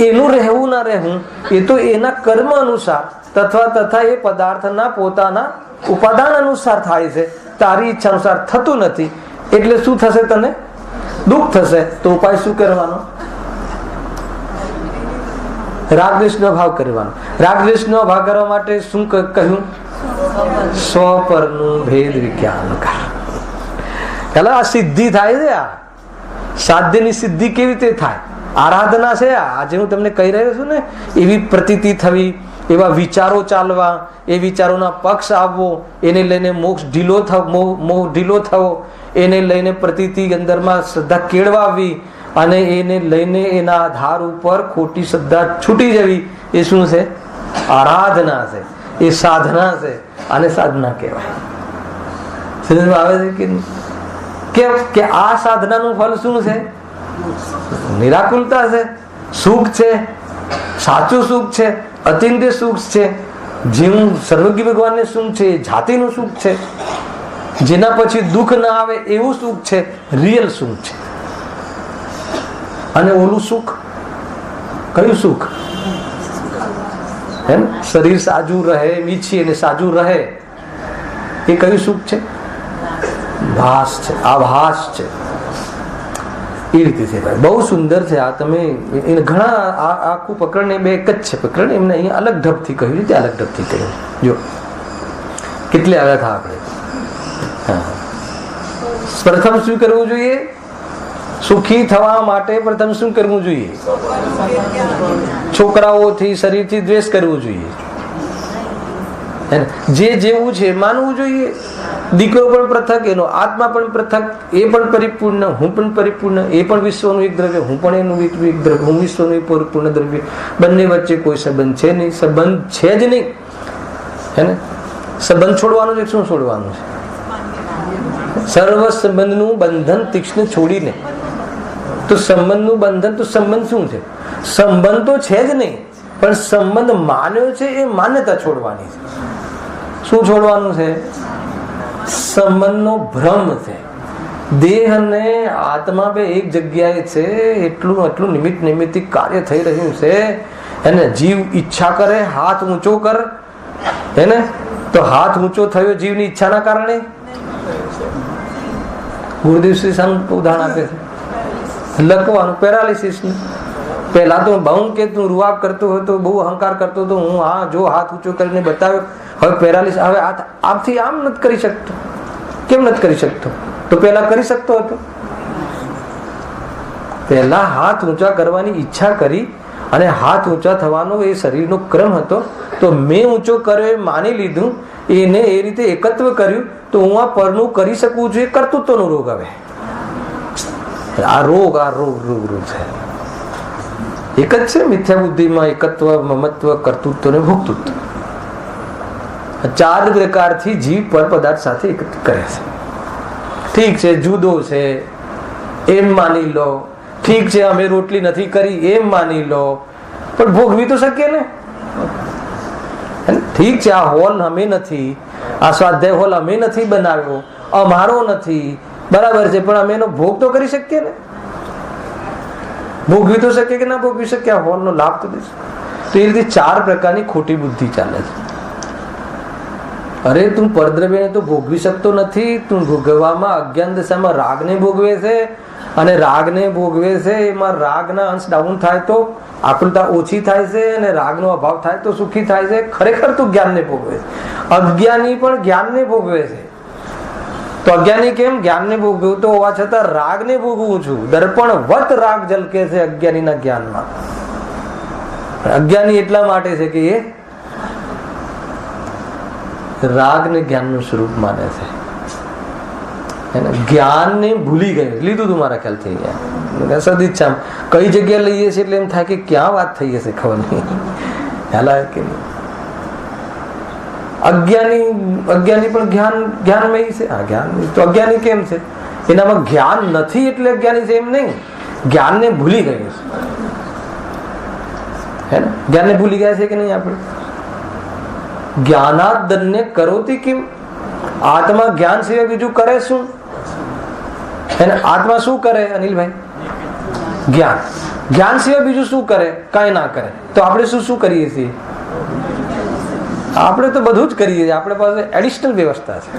એનું રહેવું ના રહેવું એ તો એના કર્મ અનુસાર તથા એ પદાર્થના પોતાના ઉપાદાન અનુસાર થાય છે. તારી ઈચ્છા અનુસાર થતું નથી, એટલે શું થશે? તને દુઃખ થશે. તો ઉપાય શું કરવાનો? રાગદ્વેષનો ભાવ કરવાનો. રાગદ્વેષનો ભાવ કરવા માટે શું કહ્યું? સ્વપરનું ભેદ વિજ્ઞાન કર. ચાલો, આ સિદ્ધિ થાય છે. આ સાધ્યની સિદ્ધિ કેવી રીતે થાય? આરાધના છે. આજે હું તમને કહી રહ્યો છું ને, એવી પ્રતીતિ થવી, એવા વિચારો ચાલવા, એ વિચારોના પક્ષ આવવો, એને લઈને મોક્ષ ઢીલો થવો, એને લઈને પ્રતીતિ અંદરમાં શ્રદ્ધા કેળવાવી અને એને લઈને એના આધાર ઉપર ખોટી શ્રદ્ધા છૂટી જવી, એ શું છે? આરાધના છે, એ સાધના છે. આને સાધના કહેવાય. સમજમાં આવે છે કે આ સાધનાનું ફળ શું છે? નિરાકુલતા છે, સુખ છે, સાચું સુખ છે, અતિન્દ્રિય સુખ છે, જેવું સર્વજ્ઞ ભગવાનને સુખ છે, જાતિનું સુખ છે, જેના પછી દુઃખ ના આવે એવું સુખ છે, રિયલ સુખ છે. અને ઓલું સુખ કયું સુખ? હે, શરીર સાજું રહે, મીછી અને સાજું રહે, એ કયું સુખ છે? ભાસ છે, આભાસ છે. એ રીતે છે ભાઈ, બહુ સુંદર છે આ. તમે ઘણા આખું પ્રકરણ બે એક જ છે પ્રકરણ, એમને અહીંયા અલગ ઢબથી કહ્યું છે, અલગ ઢબથી કહ્યું. જો કેટલે આવ્યા હતા આપણે. પ્રથમ શું કરવું જોઈએ? સુખી થવા માટે પ્રથમ શું કરવું જોઈએ? છોકરાઓથી, શરીરથી દ્વેષ કરવું જોઈએ. જે જેવું છે માનવું જોઈએ. દીકરો પણ પૃથક, એનો આત્મા પણ પૃથક, એ પણ પરિપૂર્ણ, હું પણ પરિપૂર્ણ, એ પણ વિશ્વનું એક દ્રવ્ય, હું પણ એનું એક દ્રવ્ય, હું વિશ્વનું પરિપૂર્ણ દ્રવ્ય. બંને વચ્ચે કોઈ સંબંધ છે નહીં, સંબંધ છે જ નહીં. હે ને? સંબંધ છોડવાનું છે. શું છોડવાનું છે? સર્વ સંબંધનું બંધન તીક્ષ્ણ છોડીને. તો સંબંધનું બંધન, તો સંબંધ શું છે? સંબંધ તો છે જ નહીં, પણ સંબંધ માન્યો છે એ માન્યતા છોડવાની છે. શું છોડવાનું છે? સંબંધનો ભ્રમ છે. દેહ અને આત્મા બે એક જગ્યાએ છે, એટલું નિમિત્તિક કાર્ય થઈ રહ્યું છે. એને જીવ ઈચ્છા કરે, હાથ ઊંચો કર, એને તો હાથ ઊંચો થયો જીવની ઈચ્છાના કારણે. ગુરુદેવ શ્રી સંત ઉદાહરણ આપે છે લખવાનું પેરાલિસિસ. પહેલા તો બહુ કે તું રૂઆબ કરતો હતો, બહુ અહંકાર કરતો હતો, હું હા જો હાથ ઊંચો કરીને બતાવ્યો, હવે પેરાલિસિસ, હવે હાથ આમથી આમ નથી કરી શકતો. કેમ નથી કરી શકતો? તો પહેલા કરી શકતો હતો. પહેલા હાથ ઊંચા કરવાની ઈચ્છા કરી અને હાથ ઊંચા થવાનો એ શરીરનો ક્રમ હતો. તો મેં ઊંચો કર્યો એ માની લીધું, એને એ રીતે એકત્વ કર્યું, તો હું આ પરનું કરી શકું છું. એ કર્તૃત્વનો રોગ. હવે આ રોગ છે. એક જ છે મિથ્યા બુદ્ધિમાં એકત્વ, મમત્વ, કર્તૃત્વ અને ભોક્તૃત્વ. ચાર પ્રકારથી જીવ પર પદાર્થ સાથે એકત્રિત કરે છે. ઠીક છે, જુદો છે એમ માની લો, ઠીક છે અમે રોટલી નથી કરી એમ માની લો, પણ ભોગવી તો શકીએ ને. ઠીક છે આ હોલ અમે નથી, આ સ્વાધ્યાય હોલ અમે નથી બનાવ્યો, અમારો નથી, બરાબર છે, પણ અમે એનો ભોગ તો કરી શકીએ ને. ભોગવી તો શકીએ કે ના ભોગવી શકીએ? આ હોલ નો લાભ તો દઈશું. તો એ રીતે ચાર પ્રકારની ખોટી બુદ્ધિ ચાલે છે. અરે તું પરદ્રવ્યને તો ભોગવી શકતો નથી, તું ભોગવવામાં અજ્ઞાન દશામાં રાગને ભોગવે છે, અને રાગને ભોગવે છે એમાં રાગના અંશ ડાઉન થાય તો આકુલતા ઓછી થાય છે, અને રાગનો અભાવ થાય તો સુખી થાય છે. ખરેખર તું જ્ઞાનને ભોગવે છે. અજ્ઞાની પણ જ્ઞાનને ભોગવે છે. તો અજ્ઞાની કેમ? જ્ઞાનને ભોગવું તો હોવા છતાં રાગને ભોગવું છું. દર્પણ વત રાગ ઝલકે છે અજ્ઞાનીના જ્ઞાનમાં. અજ્ઞાની એટલા માટે છે કે એ રાગને જ્ઞાનનું સ્વરૂપ માને છે. જ્ઞાનને ભૂલી ગયું, લીધું તું મારા ખ્યાલ થઈ ગયા સદિચ્છા. કઈ જગ્યાએ લઈએ છીએ એટલે એમ થાય કે ક્યાં વાત થઈ હશે, ખબર નહીં. ખ્યાલ આવે કે નહીં? અજ્ઞાની પણ જ્ઞાનમય છે. હા, જ્ઞાન તો અજ્ઞાની કેમ છે? એનામાં જ્ઞાન નથી એટલે અજ્ઞાની છે એમ નહીં, જ્ઞાનને ભૂલી ગયું છે. હે ને? જ્ઞાનને ભૂલી ગયા છે કે નહીં આપણે? જ્ઞાનાદન્ય કરોતી કિમ? આત્મા જ્ઞાન સિવાય બીજું કરે શું? એને આત્મા શું કરે અનિલભાઈ? જ્ઞાન સિવાય બીજું શું કરે? કાંઈ ના કરે. તો આપણે શું કરીએ છીએ? આપણે તો બધું જ કરીએ છીએ. આપણી પાસે એડિશનલ વ્યવસ્થા છે.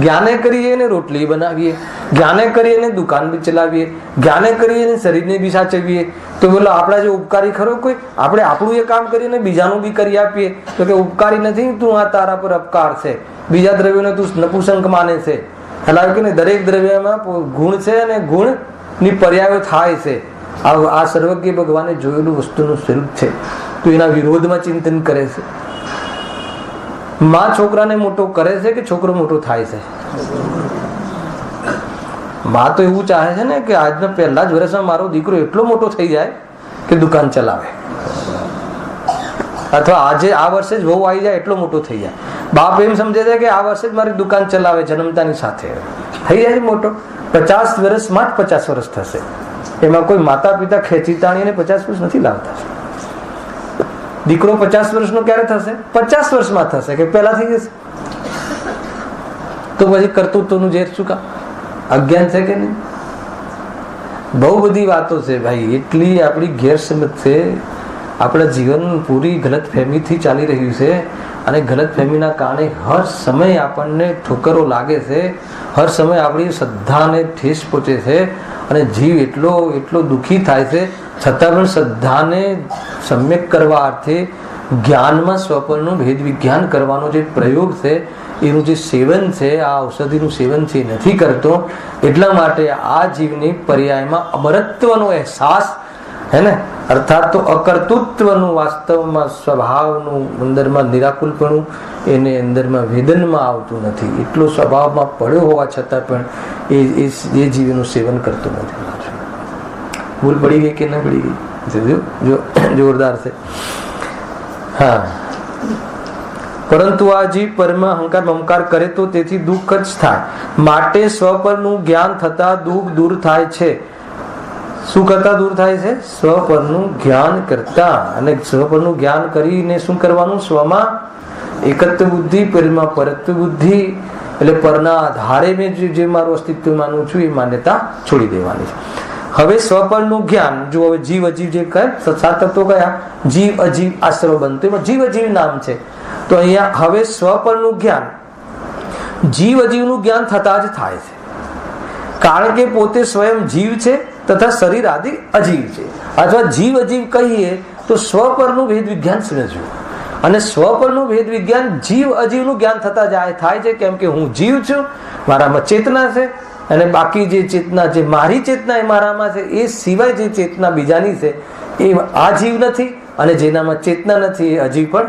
જ્ઞાને કરીએ ને રોટલી બનાવીએ, જ્ઞાને કરીએ ને દુકાન બી ચલાવીએ, જ્ઞાને કરીએ ને શરીરને બી સાચવીએ. તો બોલો આપણા જે ઉપકારી ખરો કોઈ? આપણે આપણું એ કામ કરીને બીજાનું બી કરી આપીએ તો કે ઉપકારી નથી, તું આ તારા પર અપકાર છે. બીજા દ્રવ્યોને તું નપુંસક માને છે. એટલે કે દરેક દ્રવ્યમાં ગુણ છે અને ગુણની પર્યાયો થાય છે. આ સર્વજ્ઞ ભગવાને જોયેલું વસ્તુનું સ્વરૂપ છે. તો એના વિરોધમાં ચિંતન કરે છે. માં છોકરાને મોટો કરે છે કે છોકરો મોટો થાય છે? માં તો એવું ચાહે છે ને કે આજના પહેલા જ વર્ષમાં મારો દીકરો એટલો મોટો થઈ જાય કે દુકાન ચલાવે, અથવા આજે આ વર્ષે જ વહુ આવી જાય એટલો મોટો થઈ જાય. બાપ એમ સમજે છે કે આ વર્ષે જ મારી દુકાન ચલાવે, જન્મતાની સાથે થઈ જાય મોટો. 50 વર્ષમાં જ 50 વર્ષ થશે. એમાં કોઈ માતા પિતા ખેંચી તાણીને 50 વર્ષ નથી લાવતા. દીકરો 50 વર્ષનો ક્યારે થશે? 50 વર્ષમાં થશે કે પહેલા થઈ જશે. તો પછી કર્તૃત્વનું ઝેર શું કામ? અજ્ઞાન છે કે નહીં? બહુ બધી વાતો છે ભાઈ. એટલી આપણી ગેરસમજ છે. આપણા જીવન પૂરી ગલત ફહેમીથી ચાલી રહ્યું છે, અને ગલત ફહેમીના કારણે હર સમય આપણને ઠોકરો લાગે છે, હર સમય આપણી શ્રદ્ધાને ઠેસ પહોંચે છે, અને જીવ એટલો દુઃખી થાય છે. છતાં પણ શ્રદ્ધાને સમ્યક કરવા અર્થે જ્ઞાનમાં સ્વપનનું ભેદ વિજ્ઞાન કરવાનો જે પ્રયોગ છે, એનું જે સેવન છે, આ ઔષધિનું સેવન છે, એ નથી કરતો. એટલા માટે આ જીવની પર્યાયમાં અમરત્વનો અહેસાસ હે ને, અર્થાત તો અકર્તૃત્વનું વાસ્તવમાં સ્વભાવનું અંદરમાં નિરાકુલપણું એને અંદરમાં વેદનમાં આવતું નથી. એટલો સ્વભાવમાં પડ્યો હોવા છતાં પણ એ જીવનું સેવન કરતો નથી. ભૂલ પડી ગઈ કે ન પડી ગઈ? જો જોરદાર છે. હા, પરંતુ આ જીવ પરમાં અહંકાર મમકાર કરે તો તેથી દુઃખ જ થાય. માટે સ્વપરનું જ્ઞાન થતા દુઃખ દૂર થાય છે. શું કરતા દૂર થાય છે? સ્વપરનું જ્ઞાન કરતા. અને સ્વપરનું જ્ઞાન કરીને શું કરવાનું? સ્વમાં એકત્વ બુદ્ધિ, પરમાં પરત્વ બુદ્ધિ, એટલે પરના આધારે મેં જે મારું અસ્તિત્વ માનું છું એ માન્યતા છોડી દેવાની છે. હવે સ્વપરનું જ્ઞાન જો, હવે જીવ અજીવ જે કહે, 7 તત્વો કયા? જીવ અજીવ આશ્રવ બનતો, એમાં જીવ અજીવ નામ છે. તો અહીંયા હવે સ્વપરનું જ્ઞાન જીવ અજીવનું જ્ઞાન થતા જ થાય છે. કારણ કે પોતે સ્વયં જીવ છે તથા શરીર આદિ અજીવ છે. અથવા જીવ અજીવ કહીએ તો સ્વપરનું ભેદ વિજ્ઞાન સમજવું. અને સ્વપરનું ભેદ વિજ્ઞાન જીવ અજીવનું જ્ઞાન થતા થાય છે. કેમ કે હું જીવ છું, મારામાં ચેતના છે, અને બાકી જે ચેતના, જે મારી ચેતના એ મારામાં છે, એ સિવાય જે ચેતના બીજાની છે એ આ જીવ નથી, અને જેનામાં ચેતના નથી એ અજીવ પણ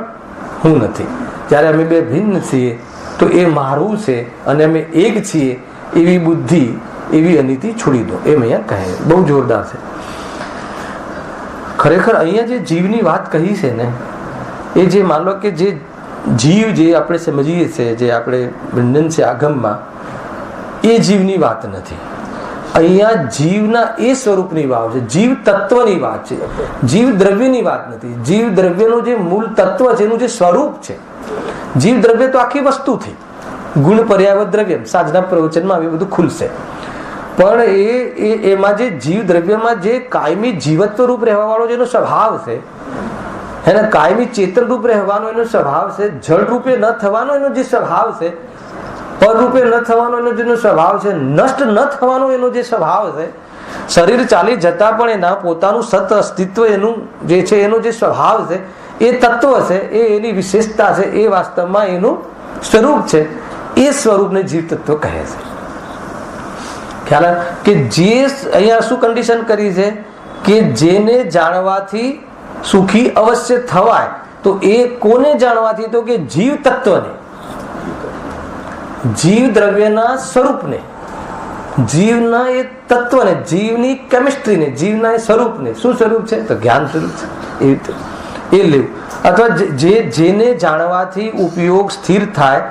હું નથી. જ્યારે અમે બે ભિન્ન છીએ તો એ મારું છે અને અમે એક છીએ, એવી બુદ્ધિ, એવી અનિતિ છોડી દો, એમ અહીંયા કહે. બહુ જોરદાર છે. ખરેખર અહીંયા જે જીવની વાત કહી છે ને, એ જે માન લો કે જે જીવ જે આપણે સમજીએ છીએ, જે આપણે બંધન છે આગમમાં, એ જીવની વાત નથી. અહીંયા જીવના એ સ્વરૂપની વાત છે, જીવ તત્વની વાત છે, જીવ દ્રવ્યની વાત નથી. જીવ દ્રવ્યનું જે મૂળ તત્વ છે, એનું જે સ્વરૂપ છે. જીવ દ્રવ્ય તો આખી વસ્તુ થઈ, ગુણ પર્યાવત દ્રવ્ય. સાંજના પ્રવચનમાં એ બધું ખુલશે. પણ એમાં જે જીવ દ્રવ્યમાં જે કાયમી જીવત્વ રૂપ રહેવા વાળો જેનો સ્વભાવ છે, એને કાયમી ચેતન રૂપ રહેવાનો એનો સ્વભાવ છે, જળ રૂપે ન થવાનો એનો જે સ્વભાવ છે, પર રૂપે ન થવાનો એનો જેનો સ્વભાવ છે, નષ્ટ ન થવાનો એનો જે સ્વભાવ છે, શરીર ચાલી જતા પણ એના પોતાનું સત અસ્તિત્વ એનું જે છે, એનો જે સ્વભાવ છે, એ તત્વ છે, એ એની વિશેષતા છે, એ વાસ્તવમાં એનું સ્વરૂપ છે. એ સ્વરૂપને જીવ તત્વ કહે છે. ખ્યાલ કે જે અહીંયા શું કન્ડિશન કરી છે કે જેને જાણવાથી સુખી અવશ્ય થવાય, તો એ કોને જાણવાથી? તો કે જીવ તત્વને, જીવ દ્રવ્યના સ્વરૂપને, જીવના એ તત્વને, જીવની કેમિસ્ટ્રીને, જીવના એ સ્વરૂપને. શું સ્વરૂપ છે? તો જ્ઞાન સ્વરૂપ છે. એ રીતે એ લેવું. અથવા જેને જાણવાથી ઉપયોગ સ્થિર થાય,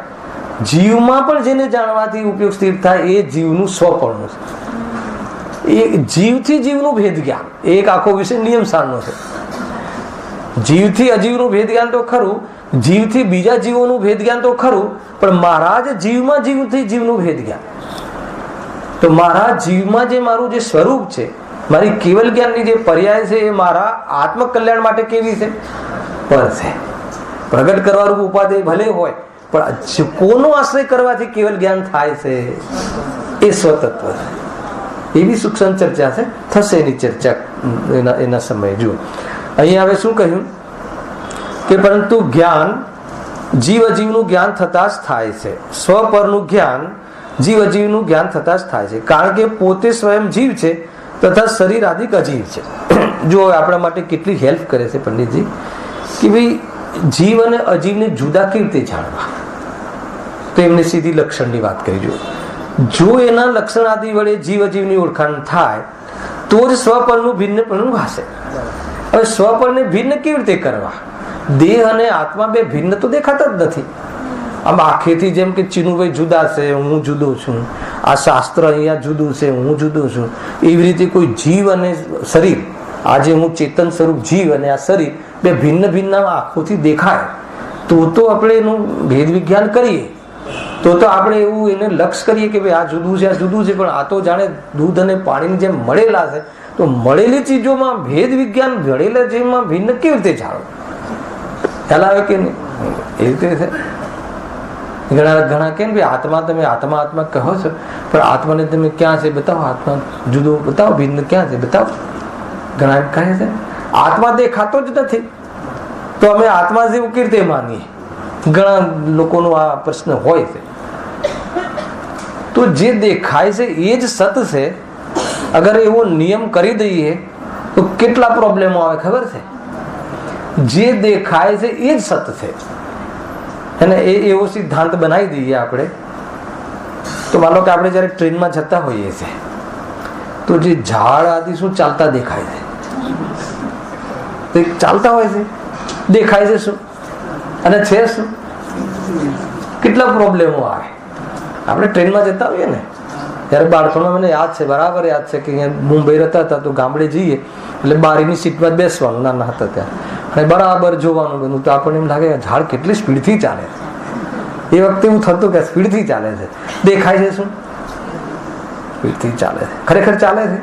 જીવમાં પણ જેને જાણવાથી ઉપયોગ સ્થિર થાય, એ જીવનું સ્વપણું છે. એ જીવથી જીવનું ભેદ જ્ઞાન, એ એક આખો વિષય નિયમ સારનો છે. જીવથી અજીવનું ભેદ જ્ઞાન તો ખરું, જીવથી બીજા જીવોનું ભેદ જ્ઞાન તો ખરું, પણ મારા જ જીવમાં જીવથી જીવનું ભેદ જ્ઞાન. તો મારા જીવમાં જે મારું જે સ્વરૂપ છે, મારી કેવલ જ્ઞાનની જે પર્યાય છે, એ મારા આત્મકલ્યાણ માટે કેવી છે? પર છે. પ્રગટ કરવાનું ઉપાદેય ભલે હોય, પણ કોનો આશ્રય કરવાથી કેવલ જ્ઞાન થાય છે? એ સ્વતત્વ છે. એવી સૂક્ષ્મ ચર્ચા છે, થશે એની ચર્ચા એના સમયે. જુઓ અહીંયા હવે શું કહ્યું કે પરંતુ જ્ઞાન જીવ અજીવનું જ્ઞાન થતા જ થાય છે. સ્વપરનું જ્ઞાન જીવ અજીવનું જ્ઞાન થતા જ થાય છે. કારણ કે પોતે સ્વયં જીવ છે તથા શરીર આદિક અજીવ છે. જો આપણા માટે કેટલી હેલ્પ કરે છે પંડિતજી કે ભાઈ જીવ અને અજીવને જુદા કેવી રીતે જાણવા, તો એમને સીધી લક્ષણની વાત કરી. જો એના લક્ષણ આદિ વડે જીવ અજીવની ઓળખાણ થાય તો જ સ્વપરનું ભિન્નપણું ભાસે. હવે સ્વપરને ભિન્ન કેવી રીતે કરવા? દેહ અને આત્મા બે ભિન્ન તો દેખાતા જ નથી. આમ આંખેથી જેમ કે ચીનુભાઈ જુદા છે, હું જુદો છું, આ શાસ્ત્ર અહીંયા જુદું છે, હું જુદો છું, એવી રીતે કોઈ જીવ અને શરીર, આજે હું ચેતન સ્વરૂપ જીવ અને આ શરીર બે ભિન્ન ભિન્ન આંખોથી દેખાય તો આપણે એનું ભેદ વિજ્ઞાન કરીએ, તો આપણે એવું એને લક્ષ કરીએ કે ભાઈ આ જુદું છે, આ જુદું છે. પણ આ તો જાણે દૂધ અને પાણીની જેમ મળેલા છે, તો મળેલી ચીજોમાં ભેદ વિજ્ઞાન, મળેલા જેમાં ભિન્ન કેવી રીતે જાણો? ખ્યાલ આવે કે નહીં? એ રીતે છે. ઘણા કે ભાઈ આત્મા, તમે આત્મા આત્મા કહો છો, પણ આત્માને તમે ક્યાં છે બતાવો, આત્મા જુદો બતાવો, ભિન્ન ક્યાં છે બતાવો. ઘણા એમ કહે છે આત્મા દેખાતો જ નથી, તો અમે આત્મા જેવું કેવી રીતે માનીએ? ઘણા લોકોનો આ પ્રશ્ન હોય છે. તો જે દેખાય છે એ જ સત છે. અગર એવો નિયમ કરી દઈએ તો કેટલા પ્રોબ્લેમો આવે ખબર છે? જે દેખાય છે એ જ સત છે, અને એવો સિદ્ધાંત બનાવી દઈએ આપણે. તો માનો કે આપણે જયારે ટ્રેનમાં જતા હોઈએ છીએ તો જે ઝાડ આદિ શું ચાલતા દેખાય છે, ચાલતા હોય છે, દેખાય છે શું અને છે શું? કેટલા પ્રોબ્લેમો આવે. આપણે ટ્રેનમાં જતા હોઈએ ને, ત્યારે બાળપણમાં મને યાદ છે, બરાબર યાદ છે કે અહીંયા મુંબઈ રહેતા હતા તો ગામડે જઈએ એટલે બારીની સીટમાં બેસવાનું, નાના હતા ત્યારે, અને બરાબર જોવાનું બધું. તો આપણને એમ લાગે ઝાડ કેટલી સ્પીડથી ચાલે. એ વખતે એવું થતું કે સ્પીડથી ચાલે છે, દેખાય છે શું? સ્પીડથી ચાલે છે. ખરેખર ચાલે છે?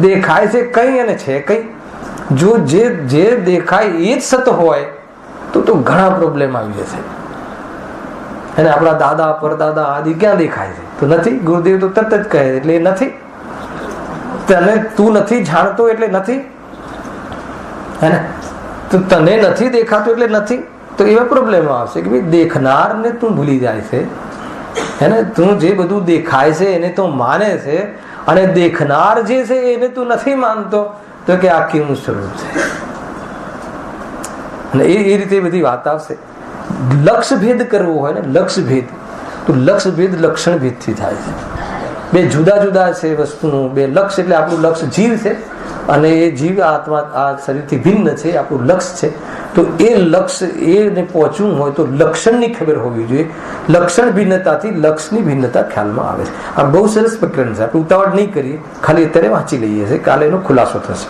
દેખાય છે કઈ અને છે કઈ? જો જે દેખાય એ જ સત હોય તો ઘણા પ્રોબ્લેમ આવી જશે. અને આપણા દાદા પરદાદા આદિ ક્યાં દેખાય છે? તો નથી. ગુરુદેવ તો તરત જ કહે એટલે એ નથી. તને તું નથી જાણતો એટલે નથી, હે ને? તો તને નથી દેખાતું એટલે નથી. તો એવા પ્રોબ્લેમો આવશે કે ભાઈ દેખનારને તું ભૂલી જાય છે, હે ને? તું જે બધું દેખાય છે એને તો માને છે, અને દેખનાર જે છે એને તું નથી માનતો, તો કે આ કેવું સ્વરૂપ છે? અને એ રીતે બધી વાત આવશે. લક્ષ ભેદ કરવો હોય ને, લક્ષ ભેદ, તો લક્ષ ભેદ લક્ષણ ભેદથી થાય છે. બે જુદા જુદા છે વસ્તુનું. બે લક્ષ એટલે આપણું લક્ષ જીવ છે, અને એ જીવ આત્મા આ શરીરથી ભિન્ન છે, આપણું લક્ષ છે. તો એ લક્ષ એને પહોંચવું હોય તો લક્ષણની ખબર હોવી જોઈએ. લક્ષણ ભિન્નતાથી લક્ષની ભિન્નતા ખ્યાલમાં આવે છે. આ બહુ સરસ પ્રકરણ છે. આપણે ઉતાવળ નહીં કરીએ, ખાલી અત્યારે વાંચી લઈએ છીએ, કાલે એનો ખુલાસો થશે.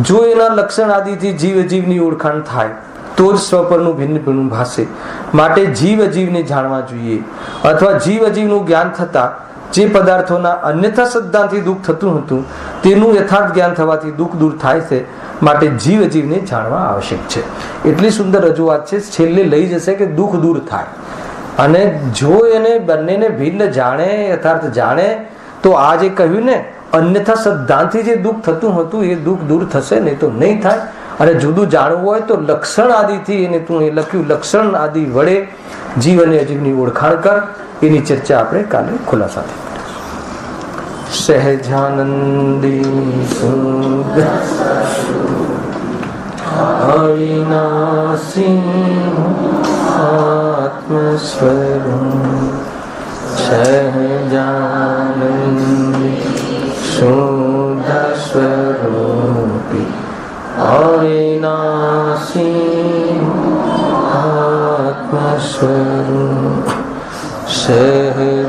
જો એના લક્ષણ આદિથી જીવ અજીવની ઓળખાણ થાય તો જ સ્વપરનું ભિન્નપણું ભાસે. માટે જીવ અજીવને જાણવા જોઈએ, અથવા જીવ અજીવનું જ્ઞાન થતા જે પદાર્થોના અન્યથા સિદ્ધાંતથી દુઃખ થતું હતું તેનું યથાર્થ જ્ઞાન થવાથી દુઃખ દૂર થાય છે. માટે જીવ અજીવને જાણવા આવશ્યક છે. એટલી સુંદર રજૂઆત છે. છેલ્લે લઈ જશે કે દુઃખ દૂર થાય. અને જો એને બંનેને ભિન્ન જાણે, યથાર્થ જાણે, તો આ જે કહ્યું ને અન્યથા સિદ્ધાંતથી જે દુઃખ થતું હતું એ દુઃખ દૂર થશે, નહીં તો નહીં થાય. અને જુદું જાણવું હોય તો લક્ષણ આદિથી એને તું એ લખ્યું, લક્ષણ આદિ વડે જીવ અને અજીવની ઓળખાણ કર. એની ચર્ચા આપણે કાલે ખુલાસાથી. સહેજાનંદી સુંદર અવિનાશી આત્મ સ્વરૂપ સહેજાનંદી શુદ્ધ સ્વરૂપી અવિનાશી આત્મ સ્વરૂપ સહેજાનંદી